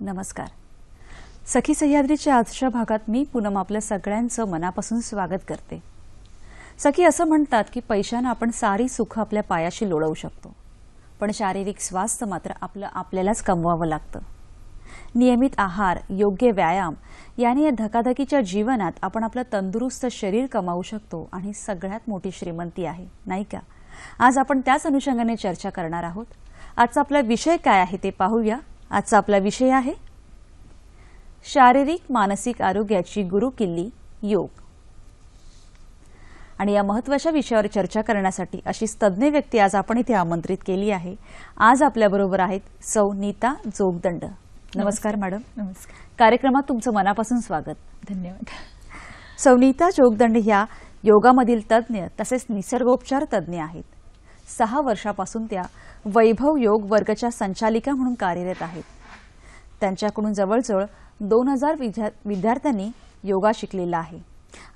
नमस्कार. सखी सह्याद्रीच्या आजच्या भागात मी पूनम आपल्या सगळ्यांचं मनापासून स्वागत करते. सखी, असं म्हणतात की पैशानं आपण सारी सुख आपल्या पायाशी लोळवू शकतो, पण शारीरिक स्वास्थ्य मात्र आपल्यालाच कमवावं लागतं. नियमित आहार, योग्य व्यायाम याने या धकाधकीच्या जीवनात आपण आपलं तंदुरुस्त शरीर कमावू शकतो आणि सगळ्यात मोठी श्रीमंती आहे, नाही का? आज आपण त्याच अनुषंगाने चर्चा करणार आहोत. आजचा आपला विषय काय आहे ते पाहूया. आजचा आपला विषय आहे शारीरिक मानसिक आरोग्याची गुरुकिल्ली योग. आणि या महत्त्वाच्या विषयावर चर्चा करण्यासाठी अशी तज्ञ व्यक्ती आज आपण इथे आमंत्रित केली आहे. आज आपल्याबरोबर आहेत सौ नीता जोगदंड. नमस्कार मॅडम. नमस्कार. कार्यक्रमात तुमचं मनापासून स्वागत. धन्यवाद. सौ नीता जोगदंड ह्या योगामधील तज्ञ तसेच निसर्गोपचार तज्ञ आहेत. 6 वर्षापासून त्या वैभव योग वर्गच्या संचालिका म्हणून कार्यरत आहेत. त्यांच्याकडून जवळजवळ 2000 विद्यार्थ्यांनी योगा शिकलेला आहे.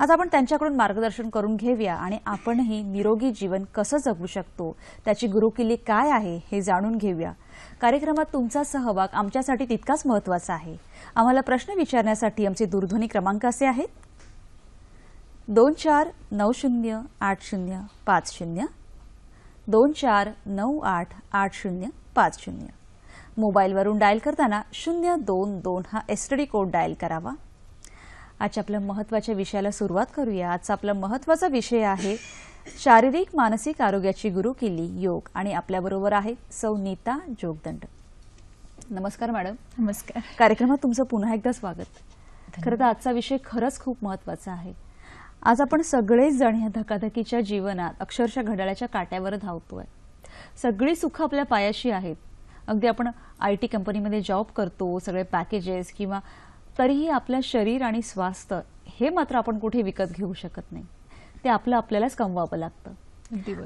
आज आपण त्यांच्याकडून मार्गदर्शन करून घेऊया आणि आपणही निरोगी जीवन कसं जगू शकतो, त्याची गुरुकिल्ली काय आहे हे जाणून घेऊया. कार्यक्रमात तुमचा सहभाग आमच्यासाठी तितकाच महत्त्वाचा आहे. आम्हाला प्रश्न विचारण्यासाठी आमचे दूरध्वनी क्रमांक असे आहेत: 24908050, 24988050. मोबाईलवरून डायल करताना 022 हा एसटीडी कोड डायल करावा. आजच्या आपल्या महत्त्वाच्या विषयाला सुरुवात करूया. आजचा आपला महत्त्वाचा विषय आहे शारीरिक मानसिक आरोग्याची गुरुकिल्ली योग आणि आपल्याबरोबर आहे सौ नीता जोगदंड. नमस्कार मॅडम. नमस्कार. कार्यक्रमात तुमचं पुन्हा एकदा स्वागत. खरं तर आजचा विषय खरंच खूप महत्त्वाचा आहे. आज आपण सगळेच जण ह्या धकाधकीच्या जीवनात अक्षरशः घड्याळाच्या काट्यावर धावतोय. सगळी सुख आपल्या पायाशी आहेत. अगदी आपण IT कंपनीमध्ये जॉब करतो, सगळे पॅकेजेस, किंवा तरीही आपलं शरीर आणि स्वास्थ्य हे मात्र आपण कुठे विकत घेऊ शकत नाही. ते आपल्यालाच कमवावं लागतं.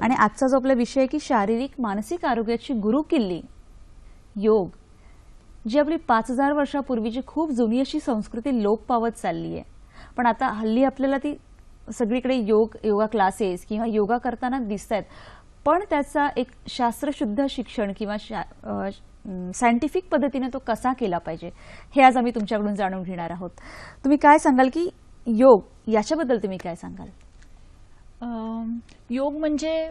आणि आजचा जो आपला विषय आहे की शारीरिक मानसिक आरोग्याची गुरुकिल्ली योग, जी आपली 5000 वर्षापूर्वीची खूप जुनी अशी संस्कृती लोप पावत चालली आहे. पण आता हल्ली आपल्याला ती सगळीकडे योगा क्लासेस किंवा योगा करताना दिसत आहेत. पण त्याचा एक शास्त्रशुद्ध शिक्षण किंवा सायंटिफिक पद्धतीने तो कसा केला पाहिजे हे आज आम्ही तुमच्याकडून जाणून घेणार आहोत. तुम्ही काय सांगाल की योग याच्याबद्दल तुम्ही काय सांगाल? योग म्हणजे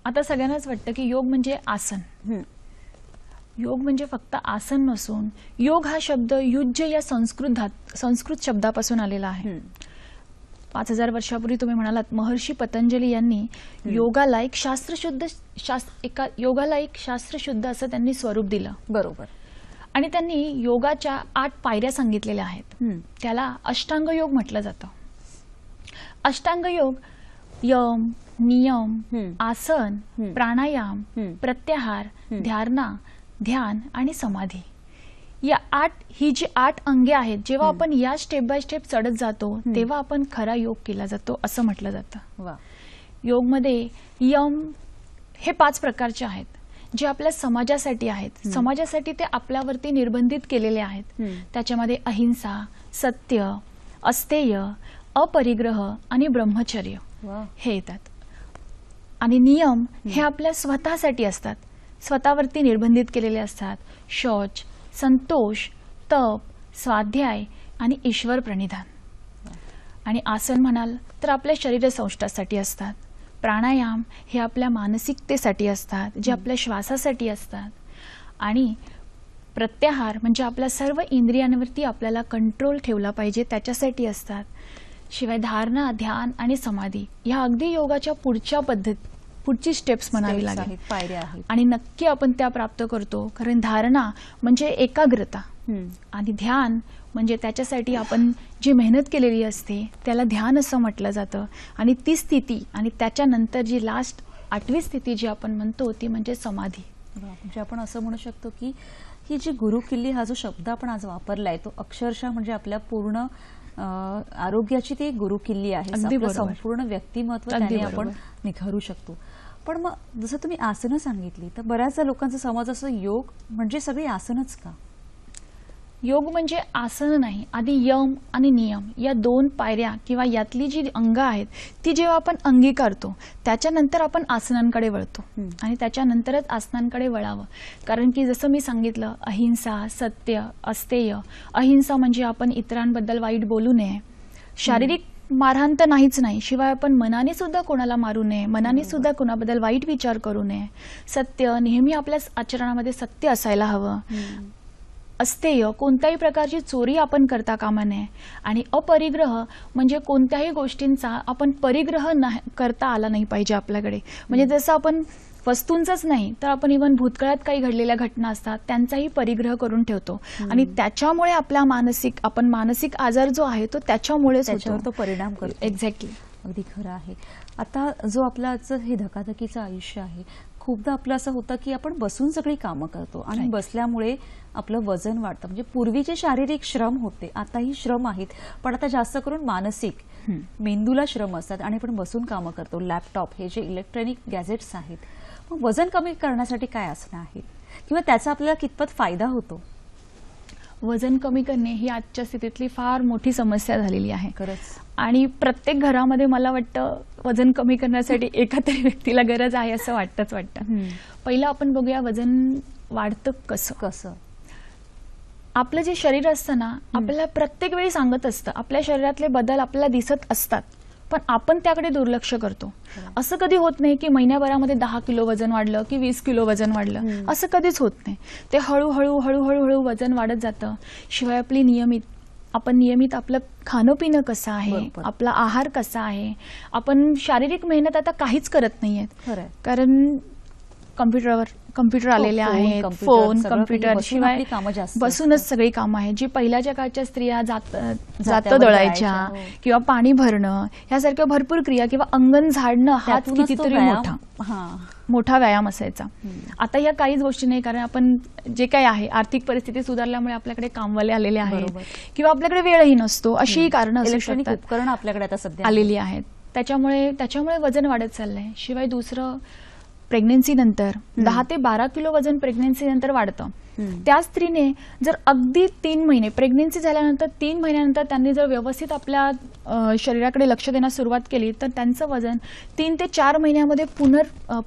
आता सगळ्यांनाच वाटतं की योग म्हणजे आसन. योग म्हणजे फक्त आसन नसून योग हा शब्द युज्य या संस्कृत शब्दापासून आलेला आहे. 5000 वर्षापूर्वी तुम्ही म्हणालात महर्षी पतंजली यांनी योगाला एक शास्त्रशुद्ध असं त्यांनी स्वरूप दिलं. बरोबर. आणि त्यांनी योगाच्या 8 पायऱ्या सांगितलेल्या आहेत. त्याला अष्टांग योग म्हटलं जातं. अष्टांग योग यम, नियम, आसन, प्राणायाम, प्रत्याहार, धारणा, ध्यान आणि समाधी ही जी 8 अंगे आहेत, जेव्हा आपण या स्टेप बाय स्टेप चढत जातो तेव्हा आपण खरा योग केला जातो असं म्हटलं जातं. योगमध्ये यम हे 5 प्रकारचे आहेत जे आपल्या समाजासाठी आहेत. समाजासाठी ते आपल्यावरती निर्बंधित केलेले आहेत. त्याच्यामध्ये अहिंसा, सत्य, अस्तेय, अपरिग्रह आणि ब्रह्मचर्य हे येतात. आणि नियम हे आपल्या स्वतःसाठी असतात, स्वतःवरती निर्बंधित केलेले असतात. शौच, संतोष, तप, स्वाध्याय आणि ईश्वर प्रणिधान. आणि आसन म्हणाल तर आपल्या शरीर संष्ठासाठी असतात. प्राणायाम हे आपल्या मानसिकतेसाठी असतात, जे आपल्या श्वासासाठी असतात. आणि प्रत्याहार म्हणजे आपल्या सर्व इंद्रियांवरती आपल्याला कंट्रोल ठेवला पाहिजे त्याच्यासाठी असतात. शिवाय धारणा, ध्यान आणि समाधी ह्या अगदी योगाच्या पुढची स्टेप्स म्हणावी लागेल, पायऱ्या आहेत. आणि नक्की आपण त्या प्राप्त करतो. कारण धारणा म्हणजे एकाग्रता आणि ध्यान म्हणजे त्याच्यासाठी आपण जी मेहनत केलेली असते त्याला ध्यान असं म्हटलं जातं. आणि ती स्थिती आणि त्याच्यानंतर जी लास्ट 8वी स्थिती जी आपण म्हणतो ती म्हणजे समाधी. म्हणजे आपण असं म्हणू शकतो की ही जी गुरुकिल्ली हा जो शब्द आपण आज वापरलाय तो अक्षरशः म्हणजे आपल्या पूर्ण आरोग्याची ती गुरुकिल्ली आहे. संपूर्ण व्यक्तिमत्व त्याने आपण निखारू शकतो. पण मग जसं तुम्ही आसनं सांगितली तर बऱ्याचशा लोकांचा समज असं योग म्हणजे सगळी आसनच का? योग म्हणजे आसन नाही, आधी यम आणि नियम या 2 पायऱ्या किंवा यातली जी अंग आहेत ती जेव्हा आपण अंगीकारतो त्याच्यानंतर आपण आसनांकडे वळतो आणि त्याच्यानंतरच आसनांकडे वळावं. कारण की जसं मी सांगितलं, अहिंसा, सत्य, अस्तेय. अहिंसा म्हणजे आपण इतरांबद्दल वाईट बोलू नये, शारीरिक मारहाण तर नाहीच नाही, शिवाय आपण मनाने सुद्धा कोणाला मारू नये, मनाने सुद्धा कोणाबद्दल वाईट विचार करू नये. सत्य, नेहमी आपल्या आचरणामध्ये सत्य असायला हवं. अस्तेय, कोणत्याही प्रकारची चोरी आपण करता कामा नये. आणि अपरिग्रह म्हणजे कोणत्याही गोष्टींचा आपण परिग्रह करता आला नाही पाहिजे आपल्याकडे. म्हणजे जसं आपण वस्तूंचाच नाही तर आपण इव्हन भूतकाळात काही घडलेल्या घटना असतात त्यांचाही परिग्रह करून ठेवतो आणि त्याच्यामुळे आपला मानसिक आजार जो आहे तो त्याच्यामुळेच त्याच्यावर तो परिणाम करतो. एक्झॅक्टली, अगदी खरं आहे. आता जो आपलं आजचं हे धकाधकीचं आयुष्य आहे, खूपदा आपलं असं होतं की आपण बसून सगळी कामं करतो आणि बसल्यामुळे आपलं वजन वाढतं. म्हणजे पूर्वीचे शारीरिक श्रम होते, आताही श्रम आहेत, पण आता जास्त करून मानसिक, मेंदूला श्रम असतात आणि आपण बसून कामं करतो. लॅपटॉप, हे जे इलेक्ट्रॉनिक गॅजेट्स आहेत, मग वजन कमी करण्यासाठी काय आसनं आहेत किंवा त्याचा आपल्याला कितपत फायदा होतो? वजन कमी करणे ही आजच्या स्थितीतली फार मोठी समस्या झालेली आहे खरंच. आणि प्रत्येक घरामध्ये मला वाटतं वजन कमी करण्यासाठी एका तरी व्यक्तीला गरज आहे असं वाटतं. पहिलं आपण बघूया वजन वाढतं कसं. आपलं जे शरीर असतं ना, आपल्याला प्रत्येक वेळी सांगत असतं, आपल्या शरीरातले बदल आपल्याला दिसत असतात, पण आपण त्याकडे दुर्लक्ष करतो. असं कधी होत नाही की महिन्याभरामध्ये 10 किलो वजन वाढलं की 20 किलो वजन वाढलं, असं कधीच होत नाही. ते हळूहळू वजन वाढत जातं. शिवाय आपण नियमित आपलं खाणं पिणं कसं आहे, आपला आहार कसा आहे, आपण शारीरिक मेहनत आता काहीच करत नाहीयेत. कारण कम्प्युटर आलेले आहेत, फोन, कम्प्युटर, शिवाय बसूनच सगळी कामं आहेत. जी पहिल्याच्या काळच्या स्त्रिया जातं दळायच्या किंवा पाणी भरणं ह्यासारख्या भरपूर क्रिया किंवा अंगण झाडणं हाच कितीतरी मोठा व्यायाम असायचा. आता ह्या काहीच गोष्टी नाही, कारण आपण जे काही आहे आर्थिक परिस्थिती सुधारल्यामुळे आपल्याकडे कामवाले आलेले आहेत किंवा आपल्याकडे वेळही नसतो, अशी कारणं असू शकतात. उपकरणं आपल्याकडे आता सध्या आलेली आहेत. त्याच्यामुळे वजन वाढत चाललंय. शिवाय दुसरं, प्रेग्नेन्सी नंतर 10 ते 12 किलो वजन प्रेग्नेन्सी नंतर वाढतं. त्या स्त्रीने जर अगदी 3 महिने प्रेग्नेन्सी झाल्यानंतर 3 महिन्यानंतर त्यांनी जर व्यवस्थित आपल्या शरीराकडे लक्ष देण्यास सुरुवात केली तर त्यांचं वजन 3 ते 4 महिन्यामध्ये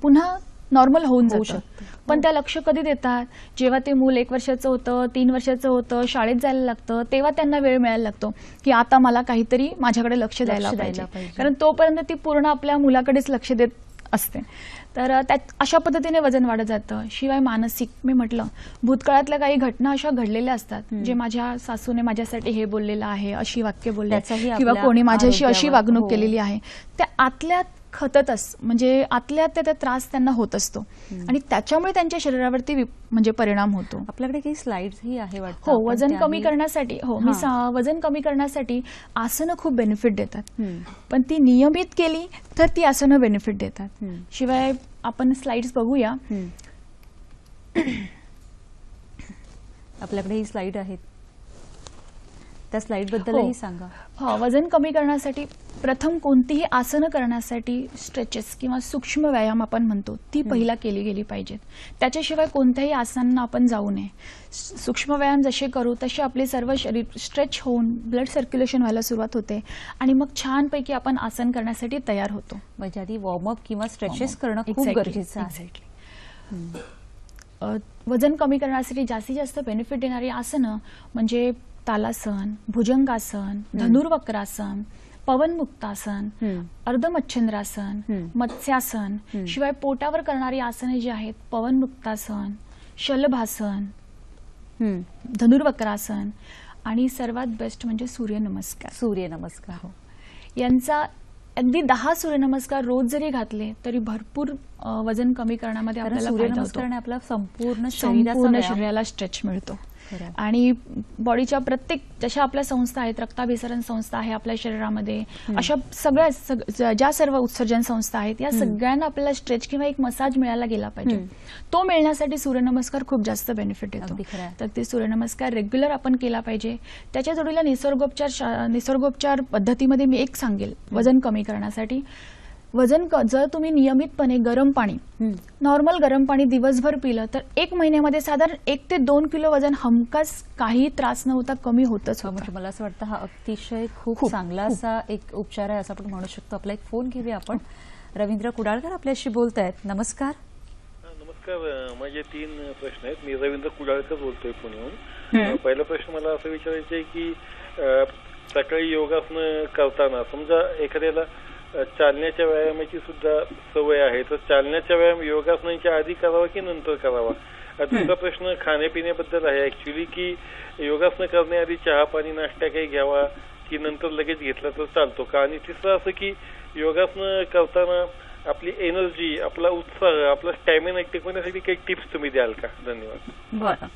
पुन्हा नॉर्मल होऊन जाऊ. पण त्या लक्ष कधी देतात? जेव्हा ते मूल 1 वर्षाचं होतं, 3 वर्षाचं होतं, शाळेत जायला लागतं, तेव्हा त्यांना वेळ मिळायला लागतो की आता मला काहीतरी माझ्याकडे लक्ष द्यायला पाहिजे. कारण तोपर्यंत ती पूर्ण आपल्या मुलाकडेच लक्ष देत असते. तर अशा पद्धतीने वजन वाढत जातं. शिवाय मानसिक, मी म्हटलं भूतकाळातल्या काही घटना अशा घडलेल्या असतात जे माझ्या सासूने माझ्यासाठी हे बोललेलं आहे, अशी वाक्य बोलले किंवा कोणी माझ्याशी अशी वागणूक केलेली आहे, त्या आतल्यात म्हणजे आतल्यात त्या त्रास त्यांना होत असतो आणि त्याच्यामुळे त्यांच्या शरीरावरती म्हणजे परिणाम होतो. आपल्याकडे काही स्लाइड्स ही आहे वाटतं. हो, वजन कमी करण्यासाठी वजन कमी करण्यासाठी आसनं खूप बेनिफिट देतात, पण ती नियमित केली तर ती आसनं बेनिफिट देतात. शिवाय आपण स्लाइड्स बघूया. आपल्याकडे ही स्लाइड आहेत, त्या स्लाइड बद्दलही सांगा. वजन कमी करण्यासाठी प्रथम कोणतीही आसनं करण्यासाठी स्ट्रेचेस किंवा सूक्ष्म व्यायाम आपण म्हणतो ती पहिला केली गेली पाहिजेत. त्याच्याशिवाय कोणत्याही आसनांना आपण जाऊ नये. सूक्ष्म व्यायाम जसे करू तसे आपले सर्व शरीर स्ट्रेच होऊन ब्लड सर्क्युलेशन व्हायला सुरुवात होते आणि मग छानपैकी आपण आसन करण्यासाठी तयार होतो. म्हणजे आधी वॉर्मअप किंवा स्ट्रेचेस करणं खूप गरजेचं आहे. वजन कमी करण्यासाठी जास्तीत जास्त बेनिफिट देणारी आसनं म्हणजे तालासन, भुजंगासन, धनुर्वक्रासन, पवनमुक्तासन, अर्धमच्छंद्रासन, मत्स्यासन. शिवाय पोटावर करणारी आसने जी आहेत पवनमुक्तासन, शलभासन, धनुर्वक्रासन आणि सर्वात बेस्ट म्हणजे सूर्यनमस्कार. यांचा अगदी 10 सूर्यनमस्कार रोज जरी घातले तरी भरपूर वजन कमी करण्यामध्ये आपल्याला फायदा होतो. आपला संपूर्ण शरीराला स्ट्रेच मिळतो आणि बॉडीच्या प्रत्येक जशा आपल्या संस्था आहेत, रक्ताभिसरण संस्था आहे आपल्या शरीरामध्ये, अशा सगळ्या ज्या सर्व उत्सर्जन संस्था आहेत या सगळ्यांना आपल्याला स्ट्रेच किंवा एक मसाज मिळायला गेला पाहिजे. तो मिळण्यासाठी सूर्यनमस्कार खूप जास्त बेनिफिट देतो. तर ते सूर्यनमस्कार रेग्युलर आपण केला पाहिजे. त्याच्या जोडीला निसर्गोपचार पद्धतीमध्ये मी एक सांगेल वजन कमी करण्यासाठी, जर तुम्ही नियमितपणे गरम पाणी, नॉर्मल गरम पाणी दिवसभर पिलं तर 1 महिन्यामध्ये साधारण 1 ते 2 किलो वजन हमखास काही त्रास न होता कमी होतच म्हणजे होतं. मला असं वाटतं हा अतिशय खूप चांगला असा एक उपचार आहे असं आपण म्हणू शकतो. आपला एक फोन घेऊया आपण. रवींद्र कुडाळकर आपल्याशी बोलतायत. नमस्कार. नमस्कार. माझे 3 प्रश्न आहेत. मी रवींद्र कुडाळकर बोलतोय पुण्याहून. पहिला प्रश्न मला असं विचारायचं आहे की सकाळी योगासनं करताना समजा एखाद्याला चालण्याच्या व्यायामाची सुद्धा सवय आहे, तर चालण्याचा व्यायाम योगासनांच्या आधी करावा की नंतर करावा? दुसरा प्रश्न खाण्यापिण्याबद्दल आहे ऍक्च्युली, की योगासनं करण्याआधी चहा पाणी नाश्ता काही घ्यावा की नंतर लगेच घेतला तर चालतो का? आणि तिसरं असं की योगासनं करताना आपली एनर्जी, आपला उत्साह, आपला स्टॅमिना टिकवण्यासाठी काही टिप्स तुम्ही द्याल का? धन्यवाद. बरं,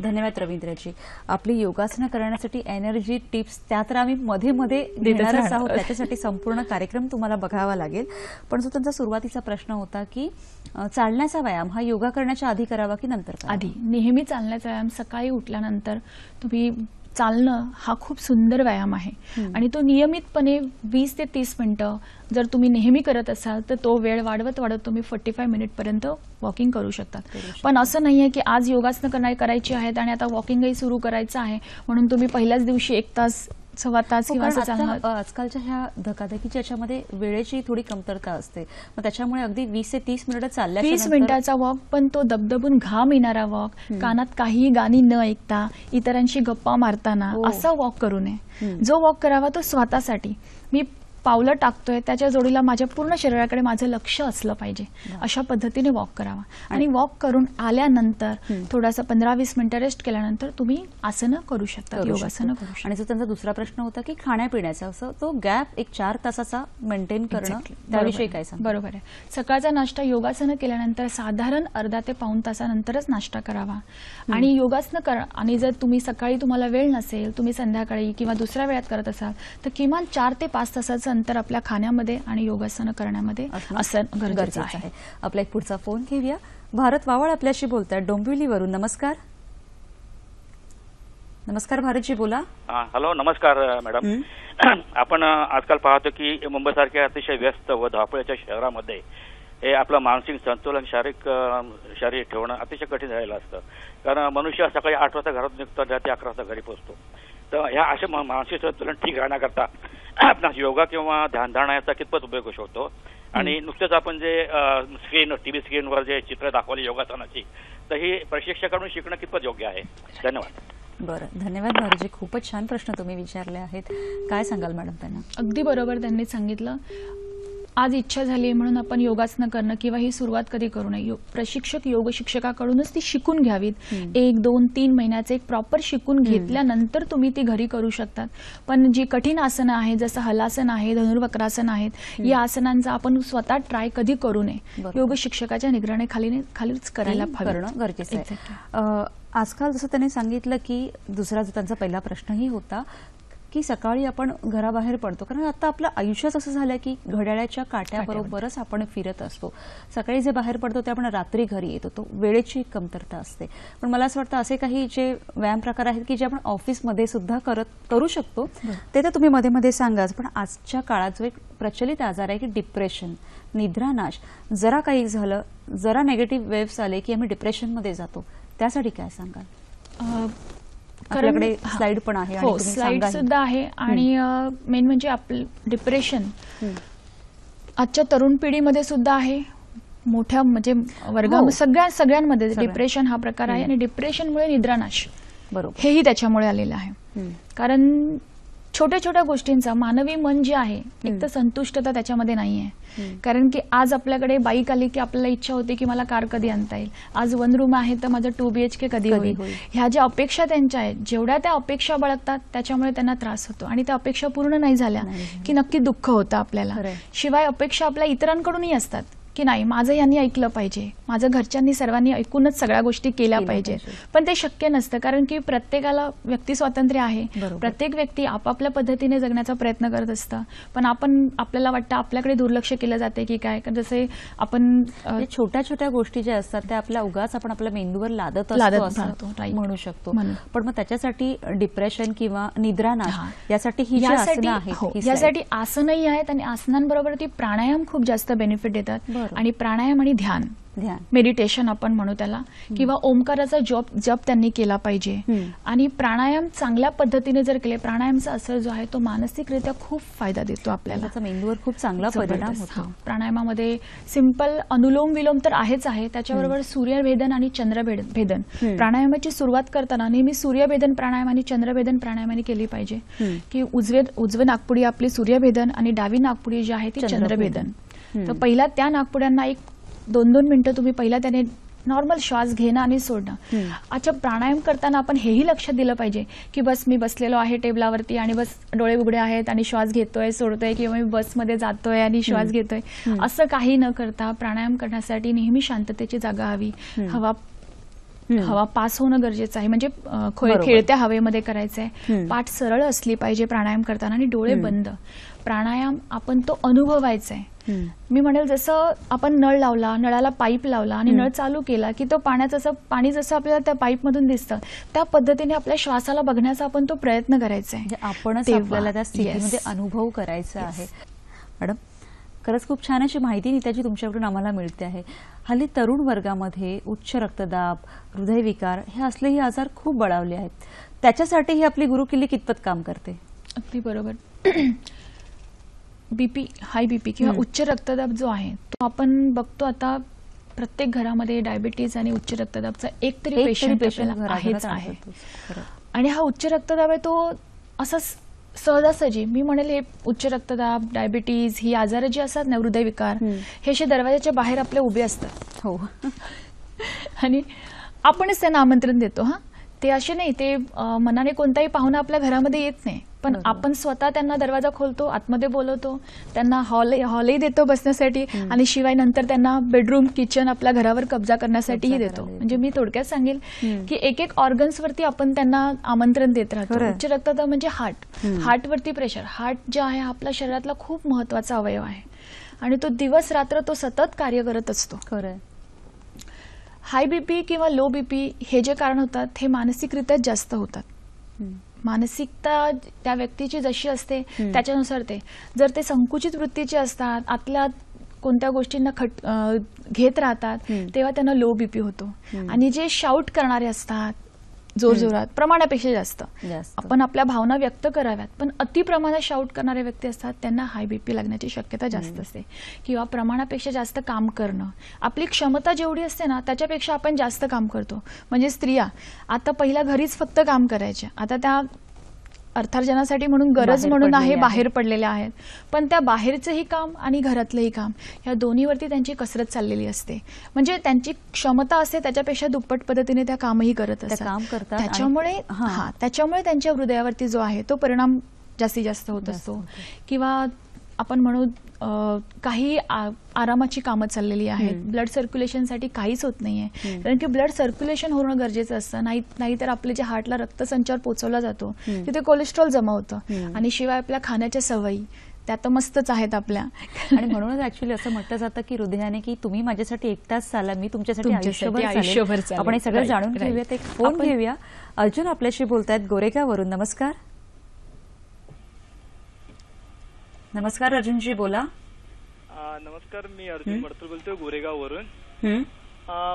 धन्यवाद रवींद्रजी. आपली योगासनं करण्यासाठी एनर्जी टिप्स त्या तर आम्ही मध्ये मध्ये देणारच आहोत, त्याच्यासाठी संपूर्ण कार्यक्रम तुम्हाला बघावा लागेल. पण जो त्यांचा सुरुवातीचा प्रश्न होता की चालण्याचा व्यायाम हा योगा करण्याच्या आधी करावा की नंतर करावा? आधी. नेहमी चालण्याचा व्यायाम सकाळी उठल्यानंतर तुम्ही चालणं हा खूप सुंदर व्यायाम आहे आणि तो नियमितपणे 20 ते 30 मिनिटं जर तुम्ही नेहमी करत असाल तर तो वेळ वाढवत वाढवत तुम्ही 45 मिनिट पर्यंत वॉकिंग करू शकता. पण असं नाहीये की आज योगासनं करायची आहेत आणि आता वॉकिंगही सुरू करायचं आहे म्हणून तुम्ही पहिल्याच दिवशी 1 तास, सव्वा तास किंवा असं चालणार. आजकालच्या ह्या धकाधकीच्या याच्यामध्ये वेळेची थोडी कमतरता असते, मग त्याच्यामुळे अगदी 20 ते 30 मिनिटं चालल्या 30 मिनिटाचा वॉक, पण तो दबदबून घाम येणारा वॉक, कानात काही गाणी न ऐकता इतरांशी गप्पा मारताना असा वॉक करू नये. जो वॉक करावा तो स्वतःसाठी. मी पावलं टाकतोय त्याच्या जोडीला माझ्या पूर्ण शरीराकडे माझं लक्ष असलं पाहिजे, अशा पद्धतीने वॉक करावा. आणि वॉक करून आल्यानंतर थोडासा 15-20 मिनिटं रेस्ट केल्यानंतर तुम्ही आसनं करू शकता, योगासनं करू शकता. आणि जो त्यांचा दुसरा प्रश्न होता की खाण्यापिण्याचा, असं तो गॅप 1-4 तासाचा मेंटेन करणं, त्याविषयी काय सांग? बरोबर आहे. सकाळचा नाश्ता योगासनं केल्यानंतर साधारण अर्धा ते पाऊण तासानंतरच नाश्ता करावा. आणि योगासनं करा, आणि जर तुम्ही सकाळी तुम्हाला वेळ नसेल, तुम्ही संध्याकाळी किंवा दुसऱ्या वेळात करत असाल तर किमान 4 ते 5 तासाचं अंतर आपल्या खाण्यामध्ये आणि योगासनं करण्यामध्ये असणं गरजेचं आहे. आपला एक पुढचा फोन घेऊया. भारत वावळ आपल्याशी बोलतात डोंबिवलीवरून. नमस्कार. नमस्कार भारतजी, बोला. हॅलो, नमस्कार मॅडम. आपण आजकाल पाहतो की मुंबईसारख्या अतिशय व्यस्त व धावपळीच्या शहरामध्ये हे आपलं मानसिक संतुलन शरीर ठेवणं अतिशय कठीण झालेलं असतं. कारण मनुष्य सकाळी 8 वाजता घरात निघतो, रात्री 11 वाजता घरी पोहोचतो. तर ह्या अशा मानसिक संतुलन ठीक राहण्याकरता आपला योगा किंवा ध्यानधारणा याचा कितपत उपयोग होऊ शकतो? आणि नुकतेच आपण जे टीव्ही स्क्रीनवर जे चित्र दाखवली योगासनाची, तर ही प्रशिक्षकाकडून शिकणं कितपत योग्य आहे? धन्यवाद. बरं, धन्यवाद भारतजी. खूपच छान प्रश्न तुम्ही विचारले आहेत. काय सांगाल मॅडम त्यांना? अगदी बरोबर त्यांनी सांगितलं. आज इच्छा झाली म्हणून आपण योगासनं करणं किंवा ही सुरुवात कधी करू नये. प्रशिक्षक, योग शिक्षकाकडूनच ती शिकून घ्यावीत. 1, 2, 3 महिन्याचे एक प्रॉपर शिकून घेतल्यानंतर तुम्ही ती घरी करू शकतात. पण जी कठीण आसनं आहेत, जसं हलासन आहे, धनुर्वक्रासन आहेत, या आसनांचा आपण स्वतः ट्राय कधी करू नये. योग शिक्षकाच्या निगराणीखालीच करायला करणं गरजेचं आहे. आजकाल जसं त्यांनी सांगितलं की दुसरा जो त्यांचा पहिला प्रश्नही होता की सकाळी आपण घराबाहेर पडतो, कारण आता आपलं आयुष्यच असं झालंय की घड्याळाच्या काट्याबरोबरच आपण फिरत असतो. सकाळी जे बाहेर पडतो ते आपण रात्री घरी येतो, तो वेळेची कमतरता असते. पण मला असं वाटतं असे काही जे व्यायाम प्रकार आहेत की जे आपण ऑफिसमध्ये सुद्धा करू शकतो, ते तर तुम्ही मध्ये मध्ये सांगाच. पण आजच्या काळात जो एक प्रचलित आजार आहे की डिप्रेशन, निद्रानाश, जरा काही झालं, जरा नेगेटिव्ह वेव्स आले की आम्ही डिप्रेशनमध्ये जातो, त्यासाठी काय सांगाल? आपल्याकडे स्लाइड पण आहे. हो, स्लाइड सुद्धा आहे. आणि मेन म्हणजे आपलं डिप्रेशन आजच्या तरुण पिढीमध्ये सुद्धा आहे, मोठ्या म्हणजे वर्गामध्ये सगळ्यांमध्ये डिप्रेशन हा प्रकार आहे. आणि डिप्रेशनमुळे निद्रानाश, बरोबर, हेही त्याच्यामुळे आलेलं आहे. कारण छोट्या छोट्या गोष्टींचा मानवी मन जे आहे, एक तर संतुष्टता त्याच्यामध्ये नाहीये. कारण की आज आपल्याकडे बाईक आली की आपल्याला इच्छा होते की मला कार कधी आणता येईल, आज 1 रूम आहे तर माझं 2 BHK कधी होईल. ह्या ज्या अपेक्षा त्यांच्या आहेत, जेवढ्या त्या अपेक्षा बाळगतात त्याच्यामुळे त्यांना त्रास होतो. आणि त्या अपेक्षा पूर्ण नाही झाल्या की नक्की दुःख होतं आपल्याला. शिवाय अपेक्षा आपल्या इतरांकडूनही असतात की नाही माझं यांनी ऐकलं पाहिजे, माझं घरच्यांनी सर्वांनी ऐकूनच सगळ्या गोष्टी केल्या पाहिजे, पण ते शक्य नसतं. कारण की प्रत्येकाला व्यक्ती स्वातंत्र्य आहे, प्रत्येक व्यक्ती आपापल्या पद्धतीने जगण्याचा प्रयत्न करत असतं. पण आपल्याला वाटतं आपल्याकडे दुर्लक्ष केलं जाते की काय. जसे आपण छोट्या छोट्या गोष्टी ज्या असतात त्या आपल्या उगाच आपण आपल्या मेंदूवर लादत राहतो, असतो म्हणू शकतो. म्हणून. पण मग त्याच्यासाठी डिप्रेशन किंवा निद्रानाश यासाठी ही जी आसनं आहेत, ही यासाठी आसनही आहेत आणि आसनांबरोबर ती प्राणायाम खूप जास्त बेनिफिट देतात. आणि प्राणायाम आणि ध्यान मेडिटेशन आपण म्हणू त्याला, किंवा ओंकाराचा जप त्यांनी केला पाहिजे. आणि प्राणायाम चांगल्या पद्धतीने जर केले, प्राणायामचा असर जो आहे तो मानसिकरित्या खूप फायदा देतो आपल्याला, त्याचा मेंदूवर खूप चांगला परिणाम होतो. प्राणायामामध्ये सिंपल अनुलोम विलोम तर आहेच आहे, त्याच्याबरोबर सूर्यभेदन आणि चंद्रभेदन. प्राणायामाची सुरुवात करताना नेहमी सूर्यभेदन प्राणायाम आणि चंद्रभेदन प्राणायामाने केली पाहिजे. की उजवे नागपुडी आपली सूर्यभेदन आणि डावी नागपुडी जी आहे ती चंद्रभेदन. तर पहिला त्या नागपुड्यांना 1-2 मिनिटं तुम्ही पहिला त्याने नॉर्मल श्वास घेणं आणि सोडणं. अच्छा, प्राणायाम करताना आपण हेही लक्षात दिलं पाहिजे की बस मी बसलेलो आहे टेबलावरती आणि बस डोळे उघडे आहेत आणि श्वास घेतोय सोडतोय, किंवा मी बसमध्ये जातोय आणि श्वास घेतोय, असं काही न करता प्राणायाम करण्यासाठी नेहमी शांततेची जागा हवी. हवा पास होणं गरजेचं आहे, म्हणजे खेळत्या हवेमध्ये करायचंय. पाठ सरळ असली पाहिजे प्राणायाम करताना आणि डोळे बंद. प्राणायाम आपण तो अनुभवायचा आहे. मी म्हणेल जसं आपण नळ लावला, नळाला पाईप लावला आणि नळ चालू केला की तो पाणी जसं आपल्याला त्या पाईप मधून दिसतं, त्या पद्धतीने आपल्या श्वासाला बघण्याचा आपण तो प्रयत्न करायचा आहे. आपणच आपल्याला त्या स्थितीमध्ये अनुभव करायचा आहे. मॅडम, खरंच खूप छान अशी माहिती नित्याची तुमच्याकडून आम्हाला मिळते आहे. हल्ली तरुण वर्गामध्ये उच्च रक्तदाब, हृदयविकार हे असलेही आजार खूप बळावले आहेत. त्याच्यासाठी ही आपली गुरुकिल्ली कितपत काम करते? अगदी बरोबर. बीपी, हाय बीपी किंवा उच्च रक्तदाब जो आहे तो आपण बघतो आता प्रत्येक घरामध्ये डायबिटीज आणि उच्च रक्तदाबचा एक तरी पेशंट आहेच आहे. आणि हा उच्च रक्तदाब आहे तो असा सहजासहजी, मी म्हणेल हे उच्च रक्तदाब, डायबिटीज ही आजार जी असतात ना, हृदयविकार, हे असे दरवाजाच्या बाहेर आपले उभे असतात. हो. आणि आपणच त्यांना आमंत्रण देतो. ते असे नाही, ते मनाने कोणताही पाहुणा आपल्या घरामध्ये येत नाही, पण आपण स्वतः त्यांना दरवाजा खोलतो, आतमध्ये बोलवतो, त्यांना हॉलही देतो बसण्यासाठी, आणि शिवाय नंतर त्यांना बेडरूम, किचन आपल्या घरावर कब्जा करण्यासाठीही देतो. म्हणजे मी थोडक्यात सांगेल की एक ऑर्गन्स वरती आपण त्यांना आमंत्रण देत राहतो. उच्च रक्तदाब म्हणजे हार्टवरती प्रेशर. हार्ट जे आहे आपल्या शरीरातला खूप महत्वाचा अवयव आहे आणि तो दिवस रात्र तो सतत कार्य करत असतो. खरं. हाय बीपी किंवा लो बीपी हे जे कारण होतात हे मानसिकरित्या जास्त होतात. मानसिकता त्या व्यक्तीची जशी असते त्याच्यानुसार ते, जर ते संकुचित वृत्तीचे असतात, आतल्या कोणत्या गोष्टींना घेत राहतात, तेव्हा त्यांना लो बीपी होतो. आणि जे शाऊट करणारे असतात जोरजोरात, प्रमाणापेक्षा जास्त आपण आपल्या भावना व्यक्त कराव्यात, पण अति प्रमाणात शाऊट करणारे व्यक्ती असतात त्यांना हाय बीपी लागण्याची शक्यता जास्त असते. किंवा प्रमाणापेक्षा जास्त काम करणं, आपली क्षमता जेवढी असते ना त्याच्यापेक्षा आपण जास्त काम करतो. म्हणजे स्त्रिया आता पहिल्या घरीच फक्त काम करायच्या, आता त्या अर्थार्जनासाठी म्हणून गरज म्हणून बाहेर पडलेल्या आहेत, पण त्या बाहेरचंही काम आणि घरातलंही काम या दोन्हीवरती त्यांची कसरत चाललेली असते. म्हणजे त्यांची क्षमता असते त्याच्यापेक्षा दुप्पट पद्धतीने त्या कामही करत असतात. त्याच्यामुळे त्यांच्या हृदयावरती जो आहे तो परिणाम जास्तीत जास्त होत असतो. किंवा आपण म्हणू काही आरामाची कामं चाललेली आहेत, ब्लड सर्क्युलेशनसाठी काहीच होत नाहीये, कारण की ब्लड सर्क्युलेशन होणं गरजेचं असतं. नाहीतर आपले जे हार्टला रक्तसंचार पोहोचवला जातो तिथे कोलेस्ट्रॉल जमा होतं, आणि शिवाय आपल्या खाण्याच्या सवयी त्या तर मस्तच आहेत आपल्या. आणि म्हणूनच ऍक्च्युअली असं म्हटलं जातं की हृदयाने की तुम्ही माझ्यासाठी एकटाच चाला, मी तुमच्यासाठी आयुष्यभर. आपण हे सगळं जाणून घेऊयात. एक फोन घेऊया. अर्जुन आपल्याशी बोलतायत गोरेगाववरून. नमस्कार. नमस्कार अर्जुनजी, बोला. नमस्कार, मी अर्जुन मडतूर बोलतोय गोरेगाववरून.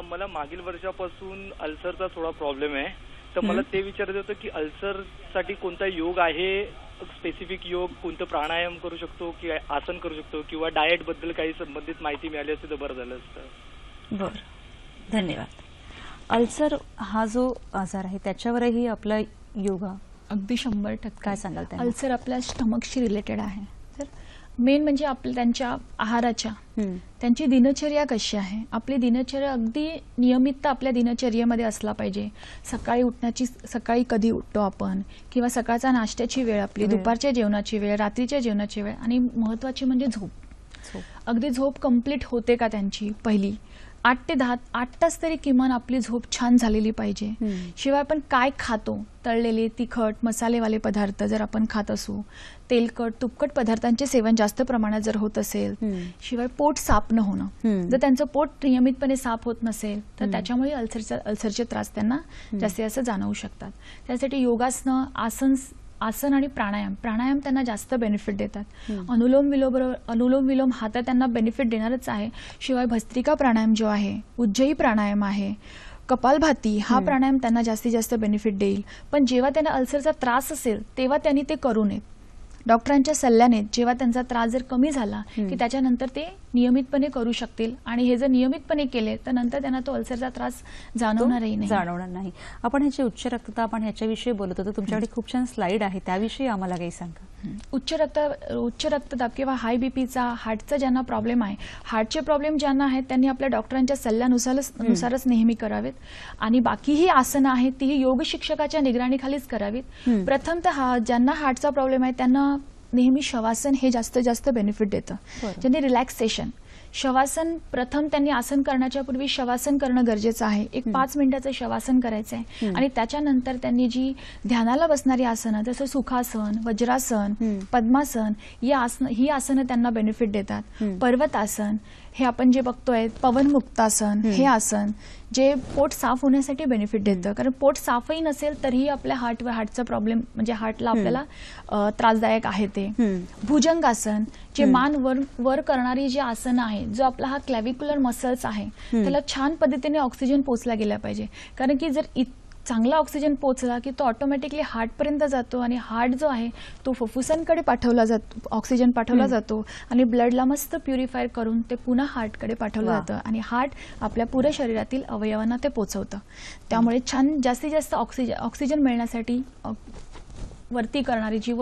मला मागील वर्षापासून अल्सरचा थोडा प्रॉब्लेम आहे, तर मला ते विचारायचं होतं की अल्सरसाठी कोणता योग आहे, स्पेसिफिक योग, कोणतं प्राणायाम करू शकतो की आसन करू शकतो, किंवा डाएट बद्दल काही संबंधित माहिती मिळाली असती तर बरं झालं असतं. बरं, धन्यवाद. अल्सर हा जो आजार आहे त्याच्यावरही आपला योगा अगदी 100% काय सांगाल? अल्सर आपल्या स्टमकशी रिलेटेड आहे. तर मेन म्हणजे आपल्या त्यांच्या आहाराच्या, त्यांची दिनचर्या कशी आहे, आपली दिनचर्या अगदी नियमित आपल्या दिनचर्येमध्ये असला पाहिजे. सकाळी कधी उठतो आपण, किंवा सकाळचा नाश्त्याची वेळ आपली, दुपारच्या जेवणाची वेळ, रात्रीच्या जेवणाची वेळ, आणि महत्वाची म्हणजे झोप. अगदी झोप कंप्लीट होते का त्यांची पहिली 8 ते 10 8 तास तरी किमान आपली झोप छान झालेली पाहिजे. शिवाय आपण काय खातो, तळलेले तिखट मसालेवाले पदार्थ जर आपण खात असू, तेलकट तुपकट पदार्थांचे सेवन जास्त प्रमाणात जर होत असेल, शिवाय पोट साफ न होणं, जर त्यांचं पोट नियमितपणे साफ होत नसेल तर त्याच्यामुळे अल्सरचे त्रास त्यांना जास्तीत जास्त जाणवू शकतात. त्यासाठी योगासनं, आसन आणि प्राणायाम त्यांना जास्त बेनिफिट देतात. अनुलोम विलोम हा तर त्यांना बेनिफिट देणारच आहे. शिवाय भस्त्रिका प्राणायाम जो आहे, उज्जयी प्राणायाम आहे, कपालभाती हा प्राणायाम त्यांना जास्तीत जास्त बेनिफिट देईल. पण जेव्हा त्यांना अल्सरचा त्रास असेल तेव्हा त्यांनी ते करू नयेत. डॉक्टरांच्या सल्ल्याने जेव्हा त्यांचा त्रास जर कमी झाला की त्याच्यानंतर ते नियमितपणे करू शकतील. आणि हे जर नियमितपणे केले तर नंतर त्यांना तो अल्सरचा त्रास जाणवणार नाही. आपण ह्याची उच्च रक्तदाब आपण ह्याच्याविषयी बोलत होतो. तुमच्याकडे खूप छान स्लाइड आहे, त्याविषयी आम्हाला काही सांगा. उच्च रक्तदाब किंवा हाय बीपीचा, हार्टचा ज्यांना प्रॉब्लेम आहे, हार्टचे प्रॉब्लेम ज्यांना आहेत त्यांनी आपल्या डॉक्टरांच्या सल्ल्यानुसारच नेहमी करावेत. आणि बाकी ही आसनं आहेत तीही योग शिक्षकाच्या निगराणीखालीच करावीत. प्रथमतः ज्यांना हार्टचा प्रॉब्लेम आहे त्यांना नेहमी शवासन हे जास्तीत जास्त बेनिफिट देतं. ज्यांनी रिलॅक्सेशन शवासन, प्रथम त्यांनी आसन करण्याच्या पूर्वी शवासन करणं गरजेचं आहे. एक 5 मिनिटाचं शवासन करायचं आहे. आणि त्याच्यानंतर त्यांनी जी ध्यानाला बसणारी आसनं जसं सुखासन, वज्रासन, पद्मासन ही आसनं त्यांना बेनिफिट देतात. पर्वतासन हे आपण जे बघतोय, पवनमुक्तासन हे आसन जे पोट साफ होण्यासाठी बेनिफिट देतं. कारण पोट साफही नसेल तरीही आपल्या हार्टचा प्रॉब्लेम म्हणजे हार्टला आपल्याला त्रासदायक आहे ते. भुजंगासन जे मान वर करणारी जी आसनं आहे, जो आपला हा क्लॅव्हिक्युलर मसल्स आहे त्याला छान पद्धतीने ऑक्सिजन पोचला गेला पाहिजे. कारण की जर चांगला ऑक्सिजन पोचला की तो ऑटोमॅटिकली हार्टपर्यंत जातो आणि हार्ट जो आहे तो फुफ्फुसांकडे पाठवला जातो, ऑक्सिजन पाठवला जातो आणि ब्लडला मस्त प्युरिफाय करून ते पुन्हा हार्टकडे पाठवलं जातं आणि हार्ट आपल्या पुऱ्या शरीरातील अवयवांना ते पोचवतं. त्यामुळे छान जास्तीत जास्त ऑक्सिजन मिळण्यासाठी वरती करणारी जी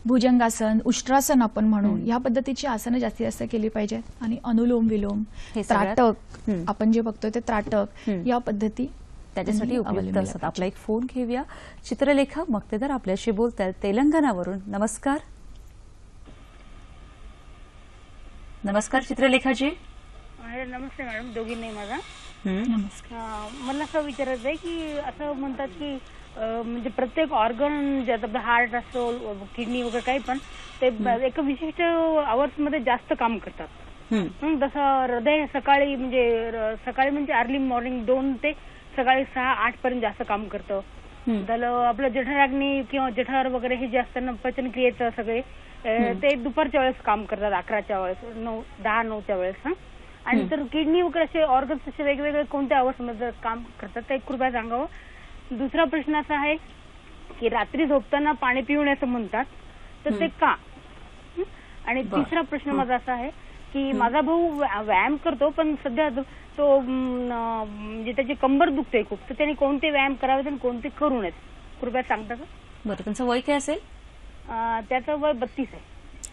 भुजंगासन, उष्ट्रासन आपण म्हणू, या पद्धतीची आसनं जास्तीत जास्त केली पाहिजेत. आणि अनुलोम विलोम, त्राटक आपण जे बघतोय ते त्राटक या पद्धती त्याच्यासाठी उपयुक्त असतात. आपला एक फोन घेऊया. चित्रलेखा मक्तेदार आपल्याशी बोलतात तेलंगणावरून. नमस्कार. नमस्कार चित्रलेखाजी. नमस्ते मॅडम, दोघींनी माझा नमस्कार. मला असं विचारायचं आहे की असं म्हणतात की म्हणजे प्रत्येक ऑर्गन जे आपलं हार्ट असो, किडनी वगैरे काही पण ते एका विशिष्ट आवर्स मध्ये जास्त काम करतात. जसं हृदय सकाळी म्हणजे अर्ली मॉर्निंग 2 ते सकाळी 6-8 पर्यंत जास्त काम करतं. झालं आपलं जठराग्नी किंवा जठर वगैरे हे जे असतं ना, पचन क्रियेचं सगळे ते दुपारच्या वेळेस काम करतात, 11च्या वेळेस, 10-9च्या वेळेस. आणि तर किडनी वगैरे असे ऑर्गन्स असे वेगवेगळे कोणत्या आवर्स मध्ये काम करतात ते कृपया सांगावं. दुसरा प्रश्न असा आहे की रात्री झोपताना पाणी पिऊ नये असं म्हणतात, तर ते का? आणि तिसरा प्रश्न माझा असा आहे की माझा भाऊ व्यायाम करतो पण सध्या तो म्हणजे त्याची कंबर दुखते खूप, तर त्याने कोणते व्यायाम करावेत आणि कोणते करू नयेत कृपया सांगता का? बरं, तुमचं वय काय असेल? त्याचं वय 32 आहे.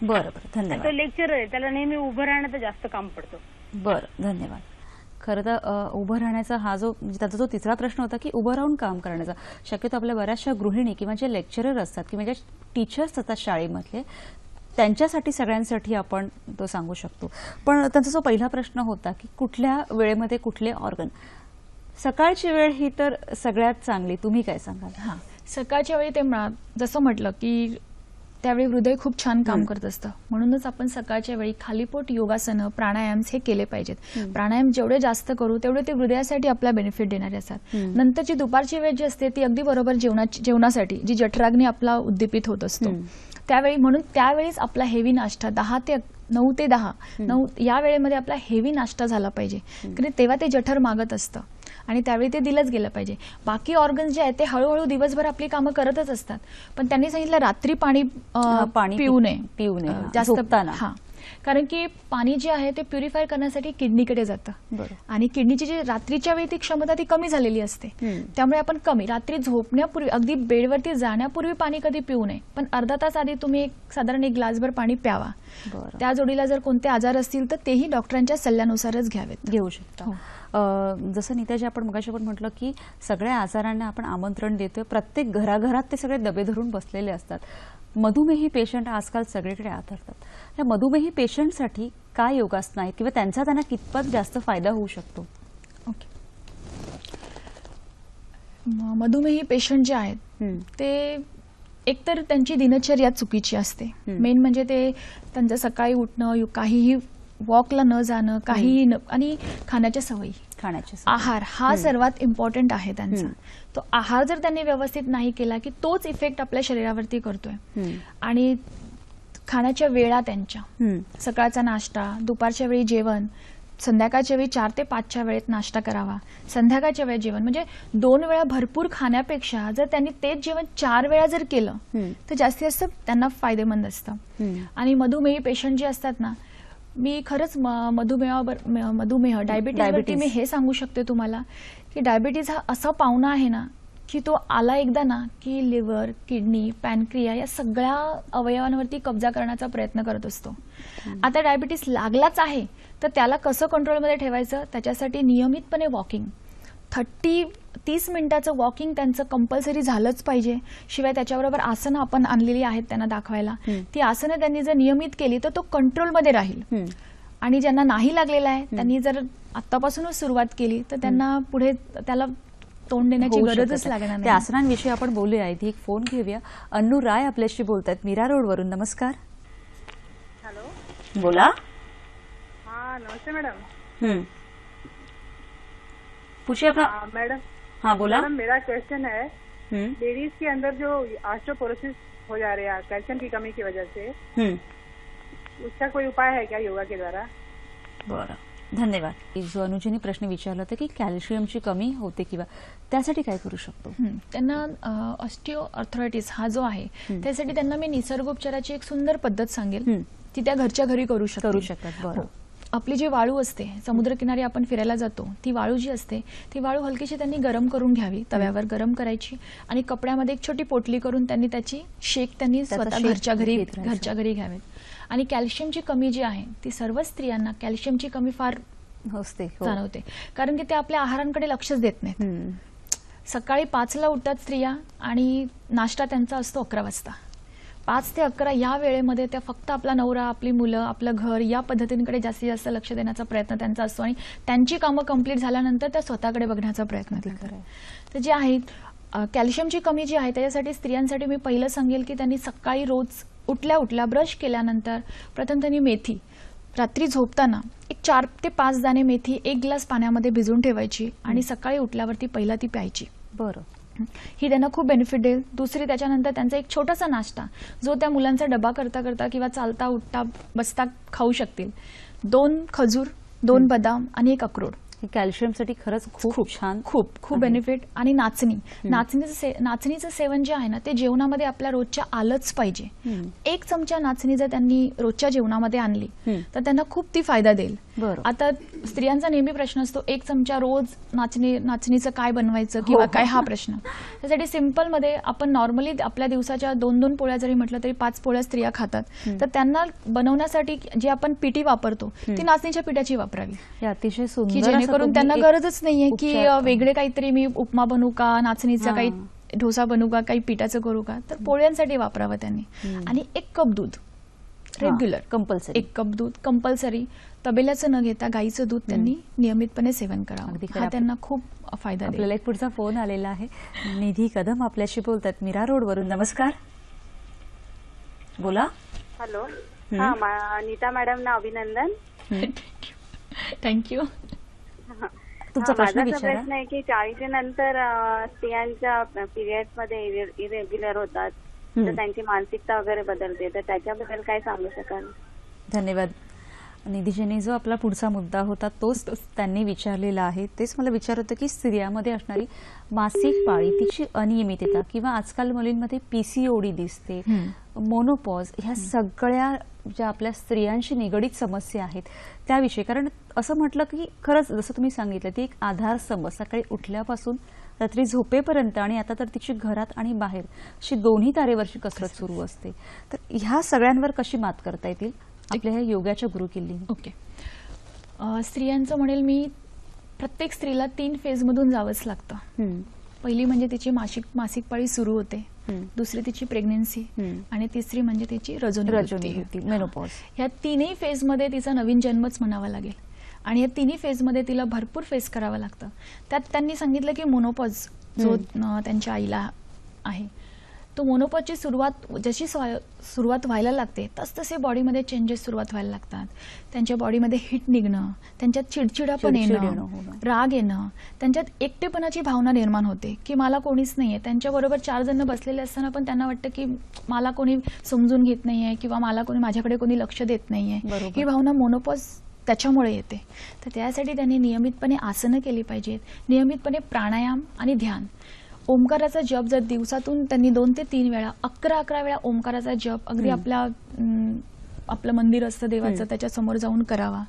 बरं, धन्यवाद. तो लेक्चरर आहे, त्याला नेहमी उभं राहण्याचं जास्त काम पडतं. बरं, धन्यवाद. खरं तर उभं राहण्याचा हा जो म्हणजे त्याचा जो तिसरा प्रश्न होता की उभं राहून काम करण्याचा, शक्यतो आपल्या बऱ्याचशा गृहिणी किंवा जे लेक्चरर असतात किंवा जे टीचर्स असतात शाळेमधले त्यांच्यासाठी सगळ्यांसाठी आपण तो सांगू शकतो. पण त्यांचा जो पहिला प्रश्न होता की कुठल्या वेळेमध्ये कुठले ऑर्गन, सकाळची वेळ ही तर सगळ्यात चांगली, तुम्ही काय सांगाल? हां, सकाळच्या वेळी ते जसं म्हटलं की त्यावेळी हृदय खूप छान काम करत असतं. म्हणूनच आपण सकाळच्या वेळी खालीपोट योगासनं, प्राणायाम हे केले पाहिजेत. प्राणायाम जेवढे जास्त करू तेवढे ते हृदयासाठी आपल्याला बेनिफिट देणारे असतात. नंतरची दुपारची वेळ जी असते ती अगदी बरोबर जेवणासाठी जी जठराग्नी आपला उद्दीपित होत असतो त्यावेळी, म्हणून त्यावेळीच आपला हेवी नाश्ता 9 ते 10 या वेळेमध्ये आपला हेवी नाश्ता झाला पाहिजे. कारण तेव्हा ते जठर मागत असतं आणि त्यावेळी ते दिलंच गेलं पाहिजे. बाकी ऑर्गन्स जे आहेत ते हळूहळू दिवसभर आपली कामं करतच असतात. पण त्यांनी सांगितलं रात्री पाणी पिऊ नये जास्त. हां, कारण की पाणी जे आहे ते प्युरिफाय करण्यासाठी किडनीकडे जातं आणि किडनीची जी रात्रीच्या वेळी ती क्षमता ती कमी झालेली असते. त्यामुळे आपण कमी रात्री झोपण्यापूर्वी अगदी बेडवरती जाण्यापूर्वी पाणी कधी पिऊ नये, पण अर्धा तास आधी तुम्ही साधारण 1 ग्लासभर पाणी प्यावा. त्या जोडीला जर कोणते आजार असतील तर तेही डॉक्टरांच्या सल्ल्यानुसारच घेऊ शकता. जसं नीताजी आपण मगाशी पण म्हटलं की सगळ्या आजारांना आपण आमंत्रण देतोय, प्रत्येक घराघरात ते सगळे डबे धरून बसलेले असतात. मधुमेही पेशंट आजकाल सगळीकडे आढळतात. या मधुमेही पेशंटसाठी काय योगासनं आहेत किंवा त्यांना कितपत जास्त फायदा होऊ शकतो? ओके. मधुमेही पेशंट जे आहेत ते एकतर त्यांची दिनचर्या चुकीची असते. मेन म्हणजे ते त्यांचं सकाळी उठणं, काहीही वॉकला न जाणं, काहीही आणि खाण्याच्या सवयी, आहार हा सर्वात इम्पॉर्टंट आहे त्यांचा. तो आहार जर त्यांनी व्यवस्थित नाही केला की तोच इफेक्ट आपल्या शरीरावरती करतोय. आणि खाण्याच्या वेळा त्यांच्या, सकाळचा नाश्ता, दुपारच्या वेळी जेवण, संध्याकाळच्या वेळी 4 ते 5च्या वेळेत नाश्ता करावा, संध्याकाळच्या वेळेत जेवण. म्हणजे 2 वेळा भरपूर खाण्यापेक्षा जर त्यांनी तेच जेवण 4 वेळा जर केलं तर जास्तीत जास्त त्यांना फायदेमंद असतं. आणि मधुमेही पेशंट जे असतात ना, मी खरंच मधुमेह डायबिटीजवरती मी हे सांगू शकते तुम्हाला की डायबिटीज हा असा पाहुणा आहे ना की तो आला एकदा ना की लिव्हर, किडनी, पॅनक्रिया या सगळ्या अवयवांवरती कब्जा करण्याचा प्रयत्न करत असतो. आता डायबिटीस लागलाच आहे तर त्याला कसं कंट्रोलमध्ये ठेवायचं, त्याच्यासाठी नियमितपणे वॉकिंग, 30 मिनिटाचं वॉकिंग त्यांचं कंपल्सरी झालंच पाहिजे. शिवाय त्याच्याबरोबर आसनं आपण आणलेली आहेत त्यांना दाखवायला. ती आसनं त्यांनी जर नियमित केली तर तो कंट्रोलमध्ये राहील. आणि ज्यांना नाही लागलेला आहे त्यांनी जर आतापासूनच सुरुवात केली तर त्यांना पुढे त्याला तोंड देण्याची गरजच लागणार नाही. त्या आसनांविषयी आपण बोलूया. इथे एक फोन घेऊया. अन्नू राय आपल्याशी बोलतायत मीरा रोडवरून. नमस्कार. हेलो, बोला. हाँ नमस्ते मैडम. पूछिए अपना. मैडम, हाँ बोला. मैडम मेरा क्वेश्चन है, लेडीज के अंदर जो ऑस्टियोपोरोसिस हो जा रही है कैल्शियम की कमी की वजह से, उसका कोई उपाय है क्या योगा के द्वारा? बरं, धन्यवाद. जो अनुजीने प्रश्न विचारला होता की कॅल्शियमची कमी होते किंवा त्यासाठी काय करू शकतो. त्यांना ऑस्टिओ आर्थरायटिस हा जो आहे त्यासाठी त्यांना मी निसर्गोपचाराची एक सुंदर पद्धत सांगेल ती त्या घरच्या घरी करू शकतात. बरं. आपली जी वाळू असते, समुद्रकिनारी आपण फिरायला जातो, ती वाळू जी असते ती वाळू हलकीशी त्यांनी गरम करून घ्यावी, तव्यावर गरम करायची आणि कपड्यामध्ये एक छोटी पोटली करून त्यांनी त्याची शेक त्यांनी स्वतः घरच्या घरी घ्यावेत. आणि कॅल्शियमची कमी जी आहे ती सर्व स्त्रियांना कॅल्शियमची कमी फार जाणवते, कारण की ते आपल्या आहारांकडे लक्षच देत नाहीत. सकाळी 5ला उठतात स्त्रिया आणि नाश्ता त्यांचा असतो 11 वाजता. 5 ते 11 या वेळेमध्ये त्या फक्त आपला नवरा, आपली मुलं, आपलं घर या पद्धतींकडे जास्तीत जास्त लक्ष देण्याचा प्रयत्न त्यांचा असतो आणि त्यांची कामं कंप्लीट झाल्यानंतर त्या स्वतःकडे बघण्याचा प्रयत्न करतात. तर जे आहे कॅल्शियमची कमी जी आहे त्याच्यासाठी स्त्रियांसाठी मी पहिलं सांगेल की त्यांनी सकाळी रोज उठल्या उठल्या ब्रश केल्यानंतर प्रथम त्यांनी मेथी रात्री झोपताना एक 4 ते 5 दाणे मेथी 1 ग्लास पाण्यामध्ये भिजवून ठेवायची आणि सकाळी उठल्यावरती पहिला ती प्यायची. बरं. ही त्यांना खूप बेनिफिट देईल. दुसरी त्याच्यानंतर त्यांचा एक छोटासा नाश्ता जो त्या मुलांचा डबा करता करता किंवा चालता उठता बसता खाऊ शकतील. 2 खजूर, 2 बदाम आणि 1 अक्रोड. कॅल्शियमसाठी खरंच खूप छान, खूप बेनिफिट. आणि नाचणीचं सेवन जे आहे ना ते जेवणामध्ये आपल्या रोजच्या आलंच पाहिजे. 1 चमचा नाचणी जर त्यांनी रोजच्या जेवणामध्ये आणली तर त्यांना खूप ती फायदा देईल. आता स्त्रियांचा नेहमी प्रश्न असतो 1 चमचा रोज नाचणीचं काय बनवायचं किंवा काय हा प्रश्न. त्यासाठी सिंपल मध्ये आपण नॉर्मली आपल्या दिवसाच्या 2-2 पोळ्या जरी म्हटलं तरी 5 पोळ्या स्त्रिया खातात. तर त्यांना बनवण्यासाठी जे आपण पिठी वापरतो ती नाचणीच्या पिठाची वापरावी. हे अतिशय सुंदर, जेणेकरून त्यांना गरजच नाहीये की वेगळे काहीतरी मी उपमा बनवू का, नाचणीचा काही डोसा बनवू का, काही पिठाचं करू का. तर पोळ्यांसाठी वापरावं त्यांनी. आणि 1 कप दूध रेग्युलर कंपल्सरी, 1 कप दूध कंपल्सरी, तबेल्याचं न घेता गाईचं दूध त्यांनी नियमितपणे सेवन करावं. हा त्यांना खूप फायदा देईल. आपल्याला एक पुढचा फोन आलेला आहे. निधी कदम आपल्याशी बोलतात मीरा रोडवरून. नमस्कार. बोला. हॅलो. हा नीता मॅडम ना अभिनंदन. थँक्यू. तुमचा माझा प्रश्न आहे की 40 नंतर स्त्रियांच्या पिरियड्स मध्ये इरेग्युलर होतात तर त्यांची मानसिकता वगैरे बदलते, तर त्याच्याबद्दल काय सांगू शकाल? धन्यवाद. निधीजींनी जो आपला पुढचा मुद्दा होता तोच त्यांनी विचारलेला आहे. तेच मला विचार होतं की स्त्रियांमध्ये असणारी मासिक पाळी, तिची अनियमितता किंवा आजकाल मुलींमध्ये पीसीओडी दिसते, मोनोपॉज, ह्या सगळ्या ज्या आपल्या स्त्रियांशी निगडीत समस्या आहेत त्याविषयी. कारण असं म्हटलं की खरंच जसं तुम्ही सांगितलं ती एक आधारस्तंभ सकाळी उठल्यापासून रात्री झोपेपर्यंत आणि आता तर तिची घरात आणि बाहेर अशी दोन्ही तारेवरची कसरत सुरू असते. तर ह्या सगळ्यांवर कशी मात करता येतील आपल्या ह्या योगाच्या गुरुकिल्लीने? ओके. स्त्रियांचं म्हणेल मी प्रत्येक स्त्रीला 3 फेजमधून जावंच लागतं. पहिली म्हणजे तिची मासिक पाळी सुरू होते दुसरी तिची प्रेग्नन्सी आणि तिसरी म्हणजे तिची रजोनिवृत्ती, मेनोपॉज. ह्या तिन्ही फेजमध्ये तिचा नवीन जन्मच म्हणावा लागेल आणि या तिन्ही फेजमध्ये तिला भरपूर फेस करावं लागतं. त्यात त्यांनी सांगितलं की मोनोपॉज जो त्यांच्या आईला आहे तो मोनोपॉजची जशी सुरुवात व्हायला लागते तसतसे बॉडीमध्ये चेंजेस सुरुवात व्हायला लागतात. त्यांच्या बॉडीमध्ये हिट निघणं, त्यांच्यात चिडचिडापण येणं, राग येणं, त्यांच्यात एकटेपणाची भावना निर्माण होते की मला कोणीच नाहीये. त्यांच्याबरोबर 4 जण बसलेले असताना पण त्यांना वाटतं की मला कोणी समजून घेत नाहीये किंवा माझ्याकडे कोणी लक्ष देत नाहीये. ही भावना मोनोपॉज त्याच्यामुळे येते. तर त्यासाठी त्यांनी नियमितपणे आसनं केली पाहिजेत, नियमितपणे प्राणायाम आणि ध्यान. ओंकाराचा जप जर दिवसातून त्यांनी 2 ते 3 वेळा 11 वेळा ओंकाराचा जप अगदी आपलं मंदिर असतं देवाचं त्याच्या समोर जाऊन करावा.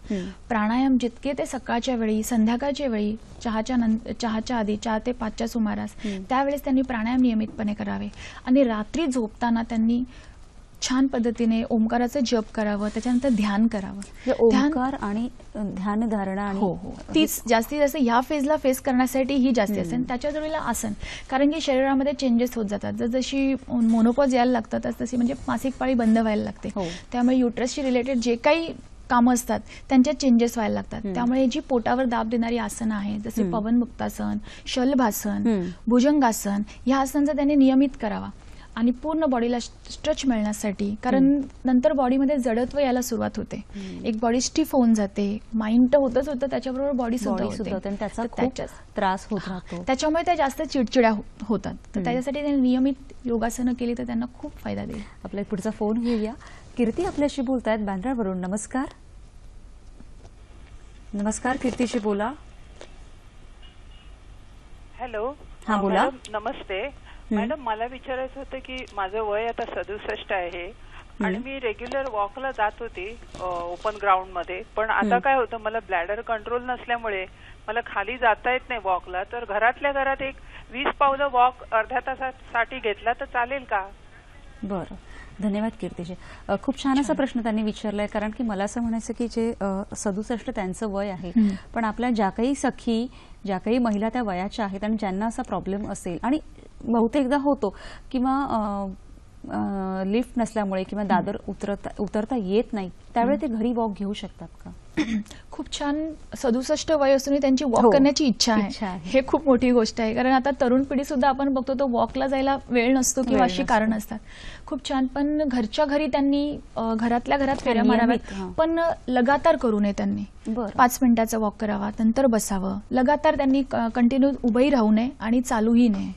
प्राणायाम जितके ते सकाळच्या वेळी, संध्याकाळच्या वेळी, चहाच्या आधी 4 ते 5च्या सुमारास त्यावेळेस त्यांनी प्राणायाम नियमितपणे करावे. आणि रात्री झोपताना त्यांनी छान पद्धतीने ओंकाराचं जप करावं, त्याच्यानंतर ध्यान करावं. ओंकार आणि ध्यान धारणा आणि तीच जास्तीत जास्त ह्या फेजला फेस करण्यासाठी ही जास्ती असते. आणि त्याच्या जोडीला आसन, कारण की शरीरामध्ये चेंजेस होत जातात. जशी मोनोपॉज यायला लागतात तशी म्हणजे मासिक पाळी बंद व्हायला लागते. त्यामुळे युट्रसशी रिलेटेड जे काही कामं असतात त्यांच्यात चेंजेस व्हायला लागतात. त्यामुळे जी पोटावर दाब देणारी आसनं आहेत जसे पवनमुक्तासन, शलभासन, भुजंगासन, या आसनांचा त्यांनी नियमित करावा. आणि पूर्ण बॉडीला स्ट्रेच मिळण्यासाठी, कारण नंतर बॉडीमध्ये जडत्व यायला सुरुवात होते. एक बॉडी स्टिफ होऊन जाते, माइंड तर होतच होतं, त्याच्याबरोबर बॉडी सुद्धा होते, त्याचा त्रास होत राहतो. त्याच्यामुळे त्या जास्त चिडचिड्या होतात. तर त्याच्यासाठी त्यांनी नियमित योगासनं केली तर त्यांना खूप फायदा देईल. आपला एक पुढचा फोन घेऊया. कीर्ती आपल्याशी बोलतायत बँड्रावरून. नमस्कार. नमस्कार, कीर्तीशी बोला. हॅलो. हा बोला. नमस्ते मॅडम, मला विचारायचं होतं की माझं वय आता 67 आहे आणि मी रेग्युलर वॉकला जात होती ओपन ग्राउंड मध्ये. पण आता काय होतं, मला ब्लॅडर कंट्रोल नसल्यामुळे मला खाली जाता येत नाही वॉकला. तर घरातल्या घरात एक 20 पावलं वॉक अर्ध्या तासासाठी घेतला तर चालेल का? बरं, धन्यवाद कीर्तीजी. खूप छान असा प्रश्न त्यांनी विचारलाय. कारण की मला असं म्हणायचं की जे 67 त्यांचं वय आहे, पण आपल्या ज्या काही सखी, ज्या काही महिला त्या वयाच्या आहेत आणि ज्यांना असा प्रॉब्लेम असेल आणि बहुतेकदा होतो किंवा लिफ्ट नसल्यामुळे किंवा दादर उतरता येत नाही, त्यावेळी ते घरी वॉक घेऊ शकतात का? खूप छान. 67 वय असूनही त्यांची वॉक करण्याची इच्छा आहे, हे खूप मोठी गोष्ट आहे. कारण आता तरुण पिढी सुद्धा आपण बघतो तो वॉकला जायला वेळ नसतो किंवा अशी कारण असतात. खूप छान. पण घरच्या घरी त्यांनी घरातल्या घरात फेऱ्या माराव्यात, पण लगातार करू नये. त्यांनी 5 मिनिटाचा वॉक करावा, नंतर बसावं. लगातार त्यांनी कंटिन्यू उभंही राहू नये आणि चालूही नये.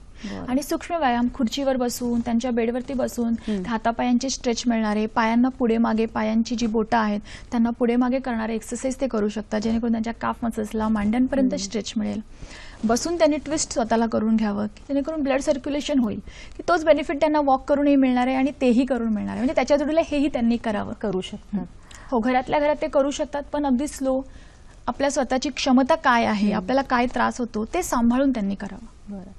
आणि सूक्ष्म व्यायाम, खुर्चीवर बसून, त्यांच्या बेडवरती बसून हातापायांचे स्ट्रेच मिळणारे, पायांना पुढे मागे, पायांची जी बोटं आहेत त्यांना पुढे मागे करणारे एक्सरसाइज ते करू शकतात, जेणेकरून त्यांच्या काफ मसल्सला, मांड्यांपर्यंत स्ट्रेच मिळेल. बसून त्यांनी ट्विस्ट स्वतःला करून घ्यावं, जेणेकरून ब्लड सर्क्युलेशन होईल. की तोच बेनिफिट त्यांना वॉक करूनही मिळणार आहे आणि तेही करून मिळणार आहे. म्हणजे त्याच्या जोडीला हेही त्यांनी करू शकतात. हो, घरातल्या घरात ते करू शकतात, पण अगदी स्लो. आपल्या स्वतःची क्षमता काय आहे, आपल्याला काय त्रास होतो ते सांभाळून त्यांनी करावं. बरं.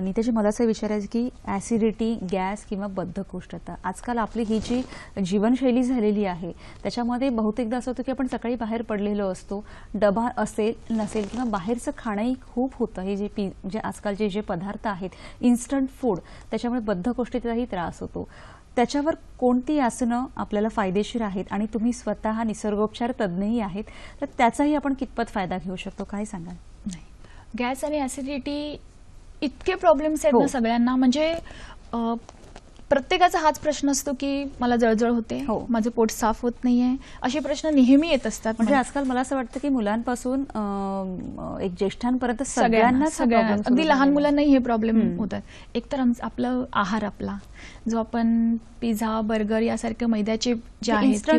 नीताजी, मला असं विचारायचं की ऍसिडिटी, गॅस किंवा बद्धकोष्ठता, आजकाल आपली ही जी जीवनशैली झालेली आहे त्याच्यामध्ये बहुतेकदा असं होतं की आपण सकाळी बाहेर पडलेलो असतो, डबा असेल नसेल किंवा बाहेरचं खाणंही खूप होतं. हे जे आजकालचे जे पदार्थ आहेत, इन्स्टंट फूड, त्याच्यामुळे बद्धकोष्ठतेचाही त्रास होतो. त्याच्यावर कोणती आसनं आपल्याला फायदेशीर आहेत आणि तुम्ही स्वतः निसर्गोपचार तज्ज्ञही आहेत, तर त्याचाही आपण कितपत फायदा घेऊ शकतो, काय सांगाल? नाही, गॅस आणि ऍसिडिटी इतके प्रॉब्लेम्स आहेत ना सगळ्यांना. म्हणजे प्रत्येकाचा हाच प्रश्न असतो की मला जळजळ होते, माझं पोट साफ होत नाहीये, असे प्रश्न नेहमी येत असतात. म्हणजे आजकाल मला असं वाटतं की मुलांपासून एक ज्येष्ठांपर्यंत सगळ्यांना, अगदी लहान मुलांनाही हे प्रॉब्लेम होतात. एकतर आपलं आहार, आपला जो आपण पिझ्झा, बर्गर यासारखे मैद्याचे जे आहेत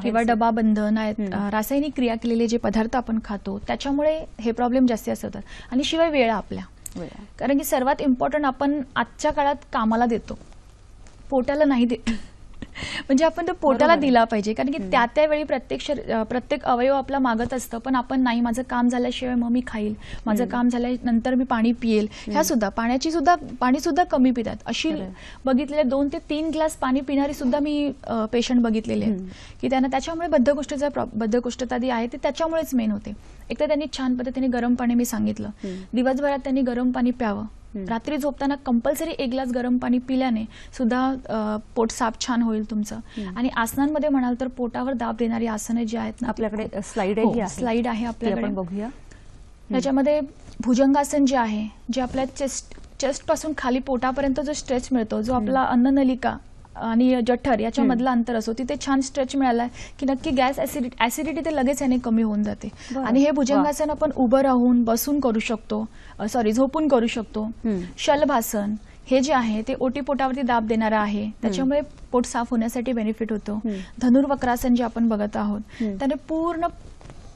किंवा डबा बंद नाही, रासायनिक क्रिया केलेले जे पदार्थ आपण खातो, त्याच्यामुळे हे प्रॉब्लेम जास्ती असतात. आणि शिवाय वेळा आपल्या, कारण की सर्वात इम्पॉर्टंट आपण आजच्या काळात कामाला देतो, पोटाला नाही देत. म्हणजे आपण तो पोटाला दिला पाहिजे, कारण की त्यावेळी प्रत्येक अवयव आपला मागत असतं, पण आपण नाही, माझं काम झाल्याशिवाय मग मी खाईल, माझं काम झाल्यानंतर मी पाणी पियेल. ह्या सुद्धा पाणी सुद्धा कमी पितात. अशी बघितलेले 2 ते 3 ग्लास पाणी पिणारी सुद्धा मी पेशंट बघितलेले आहेत की त्यांना त्याच्यामुळे बद्धकोष्ठता जी आहे ती त्याच्यामुळेच मेन होते. एक तर त्यांनी छान पद्धतीने गरम पाणी, मी सांगितलं, दिवसभरात त्यांनी गरम पाणी प्यावं. रात्री झोपताना कंपल्सरी 1 ग्लास गरम पाणी पिल्याने सुद्धा पोट साफ छान होईल तुमचं. आणि आसनांमध्ये म्हणाल तर पोटावर दाब देणारी आसनं जी आहेत ना, आपल्याकडे स्लाइड स्लाइड आहे आपल्याकडे, आपण बघूया. त्याच्यामध्ये भुजंगासन जे आहे, जे आपल्या चेस्ट पासून खाली पोटापर्यंत जो स्ट्रेच मिळतो, जो आपला अन्ननलिका आणि जठर याच्या मधला अंतर असो, तिथे छान स्ट्रेच मिळालाय की नक्की गॅस ऍसिडिटी ते लगेच याने कमी होऊन जाते. आणि हे भुजंगासन आपण उभं राहून, बसून करू शकतो, झोपून करू शकतो. शलभासन हे जे आहे ते ओटीपोटावरती दाब देणारं आहे, त्याच्यामुळे पोट साफ होण्यासाठी बेनिफिट होतो. धनुर्वक्रासन जे आपण बघत आहोत, त्याने पूर्ण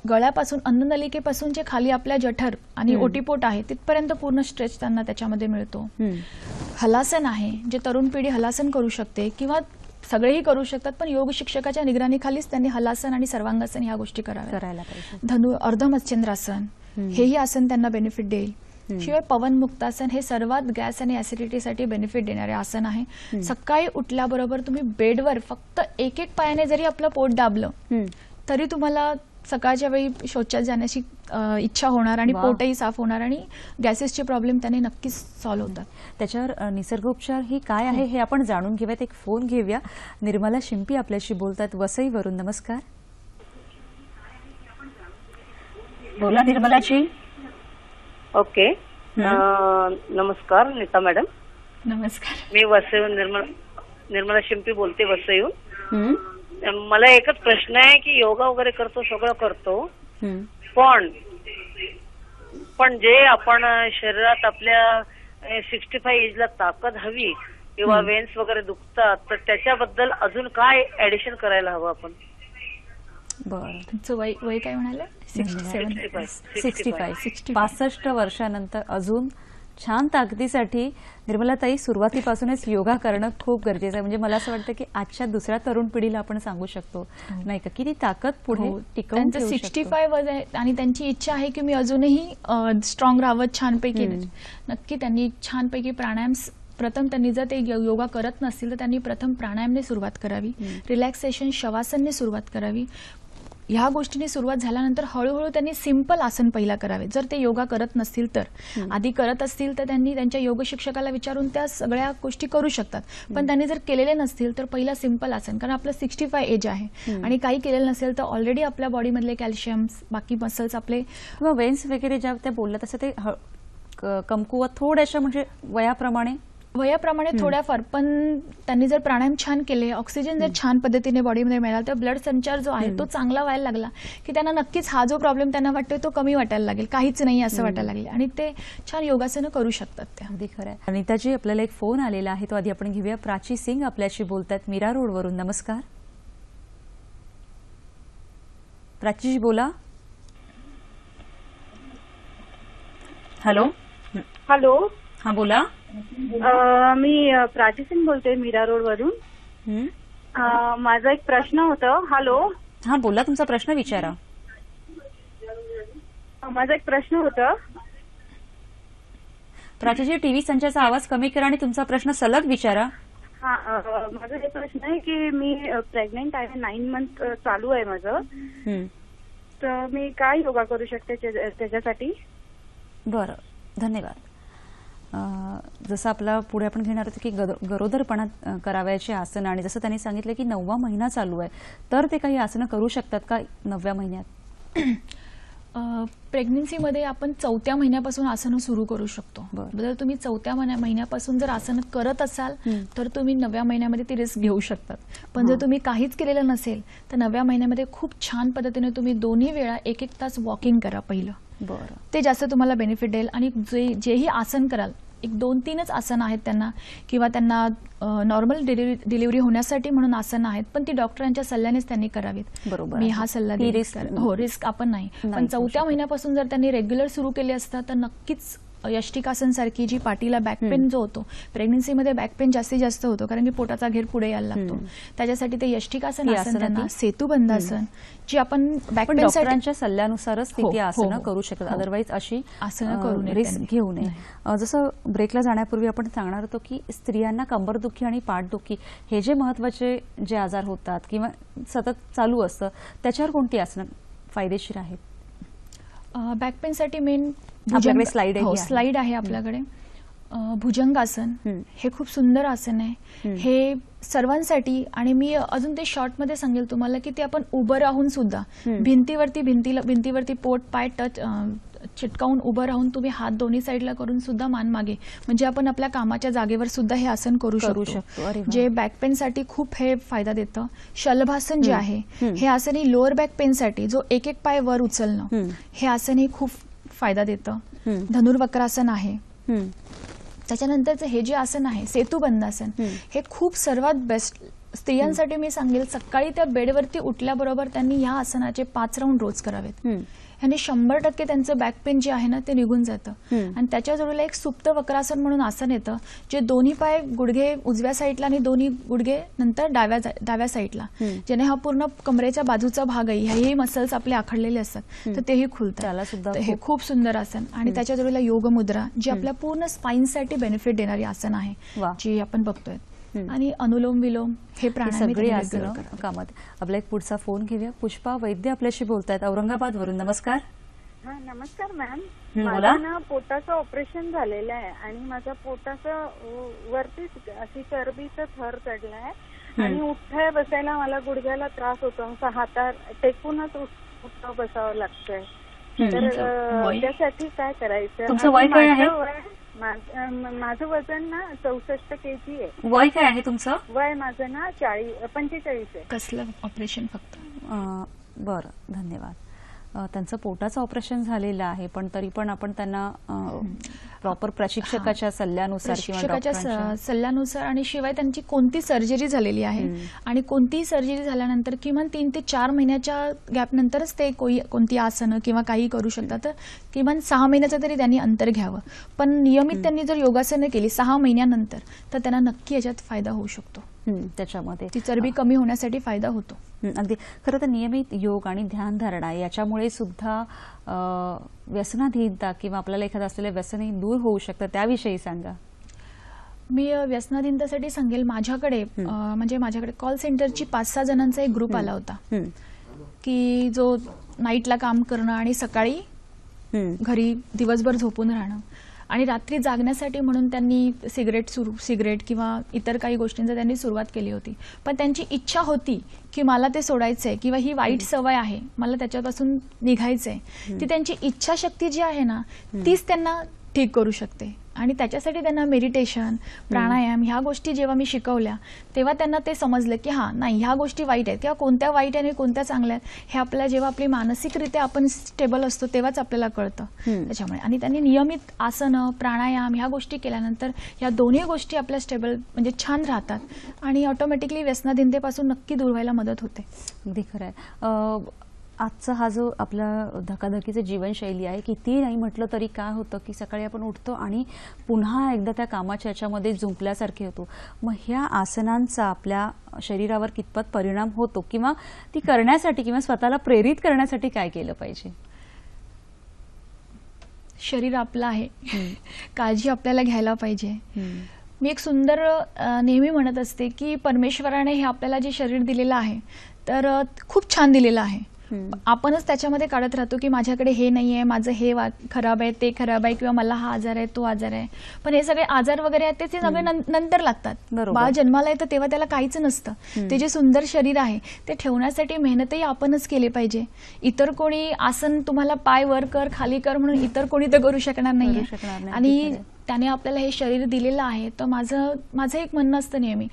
गळ्यापासून, अन्ननलिकेपासून जे खाली आपल्या जठर आणि ओटीपोट आहे तिथपर्यंत पूर्ण स्ट्रेच त्यांना त्याच्यामध्ये मिळतो. हलासन आहे, जे तरुण पिढी हलासन करू शकते किंवा सगळेही करू शकतात, पण योग शिक्षकाच्या निगराणीखालीच त्यांनी हलासन आणि सर्वांगासन ह्या गोष्टी करायला पाहिजे. अर्धमत्स्येंद्रासन हेही आसन त्यांना बेनिफिट देईल. शिवाय पवन मुक्तासन हे सर्वात गॅस आणि ऍसिडिटीसाठी बेनिफिट देणारे आसन आहे. सकाळी उठल्याबरोबर तुम्ही बेडवर फक्त 1-1 पायाने जरी आपलं पोट दाबलं तरी तुम्हाला सकाळच्या वेळी शौचात जाण्याची इच्छा होणार आणि पोटही साफ होणार आणि गॅसेसचे प्रॉब्लेम त्याने नक्कीच सॉल्व्ह होतात. त्याच्यावर निसर्गोपचार ही काय आहे हे आपण जाणून घेऊयात. एक फोन घेऊया. निर्मला शिंपी आपल्याशी बोलतात वसईवरून. नमस्कार. बोला निर्मलाजी. ओके. नमस्कार नीता मॅडम. नमस्कार. मी वसईहून निर्मला शिंपी बोलते वसईहून. मला एकच प्रश्न आहे की योगा वगैरे करतो, सगळं करतो, पण जे आपण शरीरात आपल्या 65 एजला ताकद हवी किंवा वेन्स वगैरे दुखतात, तर त्याच्याबद्दल अजून काय ऍडिशन करायला हवं आपण? बरं, तुमचं वय काय म्हणाले? 65 वर्षानंतर अजून छान ताकदीसाठी निर्मलाताई सुरुवातीपासूनच योगा करणं खूप गरजेचं आहे. म्हणजे मला असं वाटतं की आजच्या दुसऱ्या तरुण पिढीला आपण सांगू शकतो नाही का की ती ताकद पुढे टिकवून ठेवू शकतो. 65 वय आहे आणि त्यांची इच्छा आहे की मी अजूनही स्ट्रॉंग राहावं छानपैकी. नक्की त्यांनी छानपैकी प्राणायाम प्रथम त्यांनी जर ते योगा करत नसतील तर त्यांनी प्रथम प्राणायामने सुरुवात करावी, रिलॅक्सेशन शवासनने सुरुवात करावी. ह्या गोष्टींनी सुरुवात झाल्यानंतर हळूहळू त्यांनी सिंपल आसन पहिला करावे. जर ते योगा करत नसतील तर, आधी करत असतील तर त्यांनी त्यांच्या योग शिक्षकाला विचारून त्या सगळ्या गोष्टी करू शकतात. पण त्यांनी जर केलेले नसतील तर पहिला सिंपल आसन, कारण आपलं 65 एज आहे आणि काही केलेलं नसेल तर ऑलरेडी आपल्या बॉडीमधले कॅल्शियम, बाकी मसल्स आपले किंवा वेन्स वगैरे ज्या त्या बोलल्या तसं ते कमकुवत थोड्याशा म्हणजे वयाप्रमाणे थोड्याफार, पण त्यांनी जर प्राणायाम छान केले, ऑक्सिजन जर छान पद्धतीने बॉडीमध्ये मिळाला तर ब्लड संचार जो आहे तो चांगला व्हायला लागला की त्यांना नक्कीच हा जो प्रॉब्लेम त्यांना वाटतोय तो कमी वाटायला लागेल, काहीच नाही असं वाटायला लागेल आणि ते छान योगासनं करू शकतात. त्या अगदी खरं आहे. अनिताजी, आपल्याला एक फोन आलेला आहे, तो आधी आपण घेऊया. प्राची सिंग आपल्याशी बोलतात मीरा रोडवरून. नमस्कार प्राचीजी, बोला. हॅलो. हॅलो. हा बोला. मी प्राची सिंग बोलते मीरा रोड वरून. माझा एक प्रश्न होता. हॅलो. हा बोला, तुमचा प्रश्न विचारा. माझा एक प्रश्न होता. प्राचीजी, टीव्ही संचाचा आवाज कमी करा आणि तुमचा प्रश्न सलग विचारा. हा, माझा हे प्रश्न आहे की मी प्रेग्नेंट आहे, 9 मंथ चालू आहे माझं, तर मी काय योगा करू शकते त्याच्यासाठी? बरं, धन्यवाद. जसं आपला पुढे आपण घेणार होतो की गरोदरपणात करावयाचे आसन, आणि जसं त्यांनी सांगितलं की 9वा महिना चालू आहे, तर ते काही आसनं करू शकतात का 9व्या महिन्यात? प्रेग्नन्सीमध्ये आपण 4थ्या महिन्यापासून आसनं सुरू करू शकतो. जर तुम्ही 4थ्या महिन्यापासून जर आसनं करत असाल तर तुम्ही 9व्या महिन्यामध्ये ती रिस्क घेऊ शकतात. पण जर तुम्ही काहीच केलेलं नसेल तर 9व्या महिन्यामध्ये खूप छान पद्धतीने तुम्ही 2 वेळा 1-1 तास वॉकिंग करा पहिलं. बरं, ते जास्त तुम्हाला बेनिफिट देईल. आणि जेही आसन कराल, एक 2-3च आसन आहेत त्यांना, किंवा त्यांना नॉर्मल डिलिव्हरी होण्यासाठी म्हणून आसन आहेत, पण ती डॉक्टरांच्या सल्ल्यानेच त्यांनी करावीत. बरोबर, मी हा सल्ला देईन. हो, रिस्क आपण नाही, पण 4थ्या महिन्यापासून जर त्यांनी रेग्युलर सुरू केले असतं तर नक्कीच यष्टिकासन सारखी जी पाठीला बॅकपेन जो होतो, प्रेग्नन्सीमध्ये बॅकपेन जास्तीत जास्त होतो कारण की पोटाचा घेर पुढे यायला लागतो, त्याच्यासाठी ते यष्टिकासन आसन, त्यांना सेतुबंधासन, जी आपण बॅकपेन डॉक्टरांच्या सल्ल्यानुसारच ती आसनं करू शकतात. अदरवाईज अशी आसनं करू नये, रिस्क घेऊ नये. जसं ब्रेकला जाण्यापूर्वी आपण सांगणार होतो की स्त्रियांना कंबरदुखी आणि पाठदुखी हे जे महत्वाचे जे आजार होतात किंवा सतत चालू असतं, त्याच्यावर कोणती आसनं फायदेशीर आहेत? बॅकपेनसाठी मेन आपल्याकडे स्लाइड आहे आपल्याकडे. भुजंगासन हे खूप सुंदर आसन आहे. हे सर्वांसाठी, आणि मी अजून ते शॉर्टमध्ये सांगेल तुम्हाला की ते आपण उभं राहून सुद्धा भिंतीवरती पोट पाय चिटकावून उभं राहून तुम्ही हात दोन्ही साईडला करून सुद्धा मान मागे, म्हणजे आपण आपल्या कामाच्या जागेवर सुद्धा हे आसन करू शकतो. जे बॅक पेन साठी खूप हे फायदा देतं. शलभासन जे आहे हे आसन ही लोअर बॅक पेन साठी, जो एक एक पाय वर उचलणं, हे आसन ही खूप फायदा देतं. धनुर्वक्रासन आहे. त्याच्यानंतरचं हे जे आसन आहे सेतुबंधासन, हे खूप सर्वात बेस्ट स्त्रियांसाठी मी सांगेल. सकाळी त्या बेडवरती उठल्याबरोबर त्यांनी या आसनाचे 5 राऊंड रोज करावेत. आणि 100% त्यांचं बॅक पेन जे आहे ना ते निघून जातं. आणि त्याच्या जोडीला एक सुप्त वक्रासन म्हणून आसन येतं, जे दोन्ही पाय गुडघे उजव्या साईडला आणि दोन्ही गुडघे नंतर डाव्या साईडला, ज्याने हा पूर्ण कमरेच्या बाजूचा भाग आहे, ह्याही मसल्स आपले आखडलेले असतात तर तेही खुलतात. हे खूप सुंदर आसन. आणि त्याच्या जोडीला योग मुद्रा, जी आपल्या पूर्ण स्पाईनसाठी बेनिफिट देणारी आसन आहे, जी आपण बघतोय. आणि अनुलोम विलोम हे प्राणायाम कामात. आपला एक पुढचा फोन घेऊया. पुष्पा वैद्य आपल्याशी बोलतायत औरंगाबाद वरून. नमस्कार. हा नमस्कार मॅम. बोला. माझं ना पोटाचं ऑपरेशन झालेलं आहे आणि माझं पोटाचं वरतीच अशी चरबीचं थर चढलाय आणि उठताय बसायला मला गुडघ्याला त्रास होतो. हातात टेकूनच उठता बसावं लागतंय. तर त्यासाठी काय करायचं? तुमचं वय काय आहे? माझं वजन ना 64 kg आहे. वय काय आहे तुमचं? वय माझं ना 45 आहे. कसलं ऑपरेशन? फक्त बरं, धन्यवाद. त्यांचं पोटाचं ऑपरेशन झालेलं आहे, पण तरी पण आपण त्यांना प्रॉपर प्रशिक्षकाच्या सल्ल्यानुसार आणि शिवाय त्यांची कोणती सर्जरी झालेली आहे आणि कोणतीही सर्जरी झाल्यानंतर किमान 3 ते 4 महिन्याच्या गॅप नंतरच ते कोणती आसनं किंवा काही करू शकतात. तर किमान 6 महिन्याचं तरी त्यांनी अंतर घ्यावं. पण नियमित त्यांनी जर योगासनं केली 6 महिन्यानंतर तर त्यांना नक्की याच्यात फायदा होऊ शकतो. त्याच्यामध्ये ती चरबी कमी होण्यासाठी फायदा होतो. अगदी खरं तर नियमित योग आणि ध्यानधारणा याच्यामुळे सुद्धा व्यसनाधीनता किंवा आपल्याला एखादं असलेलं व्यसनही दूर होऊ शकतं, त्याविषयी सांगा. मी व्यसनाधीनतेसाठी सांगेल, माझ्याकडे कॉल सेंटरची 5-6 जणांचा एक ग्रुप आला होता की जो नाईटला काम करणं आणि सकाळी घरी दिवसभर झोपून राहणं आणि रात्री जागण्यासाठी म्हणून त्यांनी सिगरेट किंवा इतर काही गोष्टींचा त्यांनी सुरुवात केली होती. पण त्यांची इच्छा होती की मला ते सोडायचंय किंवा ही वाईट सवय आहे, मला त्याच्यापासून निघायचंय. ती त्यांची इच्छाशक्ती जी आहे ना तीच त्यांना ठीक करू शकते. आणि त्याच्यासाठी त्यांना मेडिटेशन, प्राणायाम ह्या गोष्टी जेव्हा मी शिकवल्या तेव्हा त्यांना ते समजलं की नाही, ह्या गोष्टी वाईट आहेत किंवा कोणत्या वाईट आणि कोणत्या चांगल्या आहेत हे आपल्याला जेव्हा आपली मानसिकरित्या आपण स्टेबल असतो तेव्हाच आपल्याला कळतं. त्याच्यामुळे आणि त्यांनी नियमित आसनं, प्राणायाम ह्या गोष्टी केल्यानंतर या दोन्ही गोष्टी आपल्या स्टेबल म्हणजे छान राहतात आणि ऑटोमॅटिकली व्यसनाधीनतेपासून नक्की दूर व्हायला मदत होते. अगदी खरं आहे. आजचा हा जो आपला धकाधकीची जीवनशैली आहे, किती नाही म्हटलं तरी काय होतं की सकाळी आपण उठतो आणि पुन्हा एकदा त्या कामाच्या याच्यामध्ये जुंपल्यासारखे होतो. मग ह्या आसनांचा आपल्या शरीरावर कितपत परिणाम होतो किंवा ती करण्यासाठी किंवा स्वतःला प्रेरित करण्यासाठी काय केलं पाहिजे? शरीर आपलं आहे, काळजी आपल्याला घ्यायला पाहिजे. मी एक सुंदर नेहमी म्हणत असते की परमेश्वराने हे आपल्याला जे शरीर दिलेलं आहे तर खूप छान दिलेलं आहे. आपणच त्याच्यामध्ये काढत राहतो की माझ्याकडे हे नाहीये, माझं हे खराब आहे, ते खराब आहे किंवा मला हा आजार आहे, तो आजार आहे. पण हे सगळे आजार वगैरे आहेत ते सगळे नंतर लागतात. बाळ जन्माला येतं तेव्हा त्याला काहीच नसतं. ते जे सुंदर शरीर आहे ते ठेवण्यासाठी मेहनतही आपणच केली पाहिजे. इतर कोणी आसन तुम्हाला पाय वर कर, खाली कर म्हणून इतर कोणी तर करू शकणार नाही. आणि त्याने आपल्याला हे शरीर दिलेलं आहे. तर माझं एक म्हणणं असतं नेहमी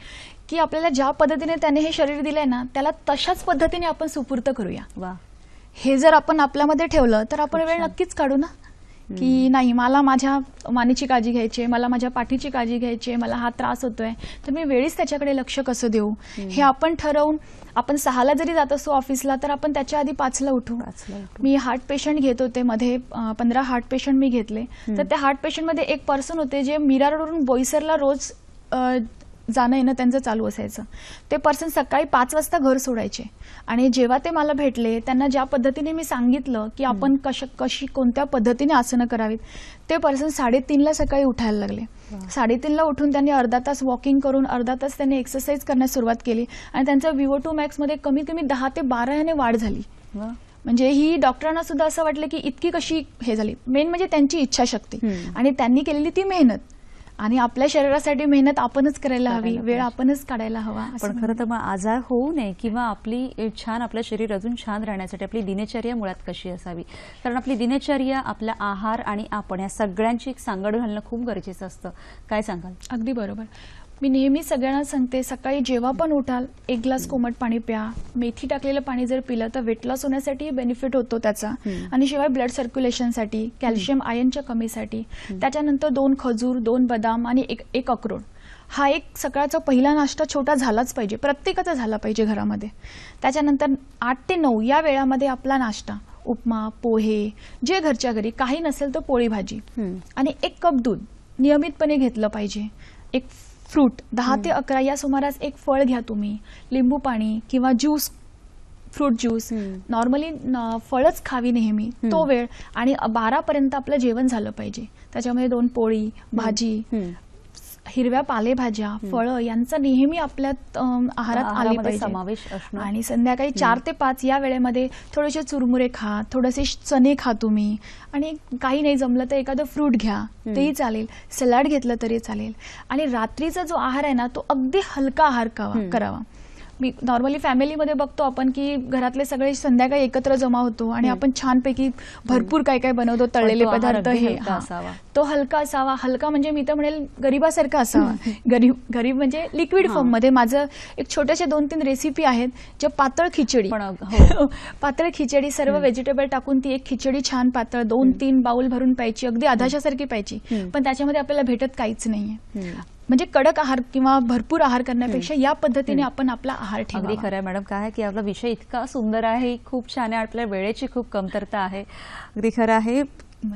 की आपल्याला ज्या पद्धतीने त्याने हे शरीर दिलंय ना त्याला तशाच पद्धतीने आपण सुपूर्त करूया. हे जर आपण आपल्यामध्ये ठेवलं तर आपण वेळ नक्कीच काढू ना की नाही, मला माझ्या मानेची काळजी घ्यायची, मला माझ्या पाठीची काळजी घ्यायची, मला हा त्रास होतोय, तर मी वेळीच त्याच्याकडे लक्ष कसं देऊ हे आपण ठरवून. आपण 6ला जरी जात असतो ऑफिसला तर आपण त्याच्या आधी 5ला उठू. मी हार्ट पेशंट घेत होते, मध्ये 15 हार्ट पेशंट मी घेतले. तर त्या हार्ट पेशंटमध्ये एक पर्सन होते जे मिरार रोडवरून बोईसरला रोज जाणं येणं त्यांचं चालू असायचं. ते पर्सन सकाळी 5 वाजता घर सोडायचे आणि जेव्हा ते मला भेटले त्यांना ज्या पद्धतीने मी सांगितलं की आपण कशी कोणत्या पद्धतीने आसनं करावीत, ते पर्सन 3:30ला सकाळी उठायला लागले. 3:30ला उठून त्यांनी अर्धा तास वॉकिंग करून अर्धा तास त्यांनी एक्सरसाइज करण्यास सुरुवात केली आणि त्यांचा VO2 max मध्ये कमीत कमी 10 ते 12 याने वाढ झाली. म्हणजे ही डॉक्टरांना सुद्धा असं वाटलं की इतकी कशी हे झाली. मेन म्हणजे त्यांची इच्छाशक्ती आणि त्यांनी केलेली ती मेहनत. आणि आपल्या शरीरासाठी मेहनत आपणच करायला हवी, करायला वेळ पाहिजे. आपणच काढायला हवा. पण खरं तर मग आजार होऊ नये किंवा आपली छान आपलं शरीर अजून छान राहण्यासाठी आपली दिनचर्या मुळात कशी असावी, कारण आपली दिनचर्या, आपला आहार आणि आपण या सगळ्यांची एक सांगड घालणं खूप गरजेचं असतं. काय सांगाल? अगदी बरोबर. मी नेहमी सगळ्यांना सांगते, सकाळी जेव्हा पण उठाल 1 ग्लास कोमट पाणी प्या. मेथी टाकलेलं पाणी जर पिलं तर वेट लॉस होण्यासाठी बेनिफिट होतो त्याचा, आणि शिवाय ब्लड सर्क्युलेशनसाठी, कॅल्शियम आयनच्या कमीसाठी. त्याच्यानंतर 2 खजूर, 2 बदाम आणि एक अक्रोड. हा एक सकाळचा पहिला नाश्ता छोटा झालाच पाहिजे, प्रत्येकाचा झाला पाहिजे घरामध्ये. त्याच्यानंतर 8 ते 9 या वेळामध्ये आपला नाश्ता, उपमा, पोहे, जे घरच्या घरी, काही नसेल तर पोळी भाजी, आणि 1 कप दूध नियमितपणे घेतलं पाहिजे. एक फ्रूट 10 ते 11 या सुमारास एक फळ घ्या तुम्ही, लिंबू पाणी किंवा ज्यूस, फ्रूट ज्यूस. नॉर्मली फळच खावी नेहमी तो वेळ, आणि 12 पर्यंत आपलं जेवण झालं पाहिजे. त्याच्यामध्ये 2 पोळी, भाजी, हिरव्या पालेभाज्या, फळं यांचा नेहमी आपल्या आहारात आली पाहिजे समावेश असणं. आणि संध्याकाळी 4 ते 5 या वेळेमध्ये थोडेसे चुरमुरे खा, थोडेसे चणे खा तुम्ही, आणि काही नाही जमलं तर एखादं फ्रूट घ्या, तेही चालेल. सलाड घेतलं तरी चालेल. आणि रात्रीचा जो आहार आहे ना, तो अगदी हलका आहार करावा. मी नॉर्मली फॅमिलीमध्ये बघतो आपण की घरातले सगळे संध्याकाळी एकत्र जमा होतो आणि आपण छानपैकी भरपूर काय काय बनवतो, तळलेले पदार्थ. हे तो हलका असावा. हलका म्हणजे मी तर म्हणेल गरिबासारखा असावा. गरीब म्हणजे लिक्विड फॉर्म मध्ये. माझं एक छोट्याशा 2-3 रेसिपी आहेत, ज्या पातळ खिचडी, पातळ खिचडी, सर्व व्हेजिटेबल टाकून ती एक खिचडी छान पातळ 2-3 बाउल भरून प्यायची, अगदी आधाशासारखी प्यायची, पण त्याच्यामध्ये आपल्याला भेटत काहीच नाहीये. म्हणजे कडक आहार किंवा भरपूर आहार करण्यापेक्षा या पद्धतीने आपण आपला आहार ठेवावा. अगदी खरं आहे मॅडम. काय आहे की आपला विषय इतका सुंदर आहे, खूप छान आहे, आपल्या वेळेची खूप कमतरता आहे. अगदी खरं आहे.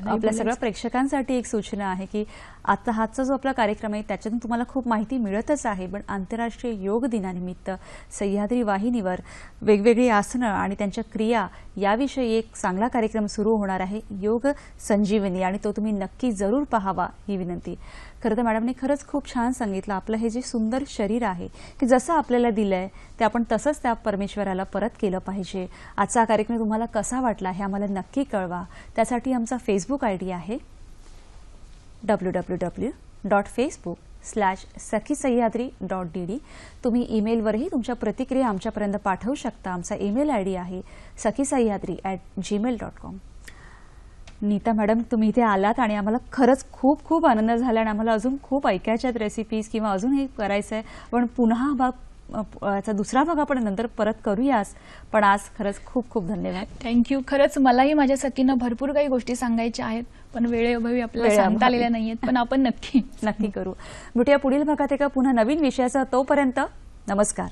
आपल्या सगळ्या प्रेक्षकांसाठी एक सूचना आहे की आता हाचा जो आपला कार्यक्रम आहे त्याच्यातून तुम्हाला खूप माहिती मिळतच आहे, पण आंतरराष्ट्रीय योग दिनानिमित्त सह्याद्री वाहिनीवर वेगवेगळी आसनं आणि त्यांच्या क्रिया याविषयी एक चांगला कार्यक्रम सुरू होणार आहे, योग संजीवनी, आणि तो तुम्ही नक्की जरूर पाहावा ही विनंती. खरं तर मॅडमने खरंच खूप छान सांगितलं. आपलं हे जे सुंदर शरीर आहे की जसं आपल्याला दिलंय ते आपण तसंच त्या परमेश्वराला परत केलं पाहिजे. आजचा कार्यक्रम तुम्हाला कसा वाटला हे आम्हाला नक्की कळवा. त्यासाठी आमचा फेसबुक आयडी आहे www.facebook/sakhisayadri.dd. तुम्ही ईमेलवरही तुमच्या प्रतिक्रिया आमच्यापर्यंत पाठवू शकता. आमचा ईमेल आयडी आहे sakhisayadri@gmail.com. नीता मॅडम, तुम्ही इथे आलात आणि आम्हाला खरंच खूप खूप आनंद झाला, आणि आम्हाला अजून खूप ऐकायच्यात रेसिपीज किंवा अजून हे करायचं आहे, पण पुन्हा याचा दुसरा भाग आपण नंतर परत करूयास. पण आज खरंच खूप खूप धन्यवाद. थँक्यू. खरंच मलाही माझ्या सखीनं भरपूर काही गोष्टी सांगायच्या आहेत, पण वेळेअभावी आपल्याला सांगता आलेल्या नाहीयेत, पण आपण नक्की करू. भेटूया पुढील भागात एका पुन्हा नवीन विषयाचा. तोपर्यंत नमस्कार.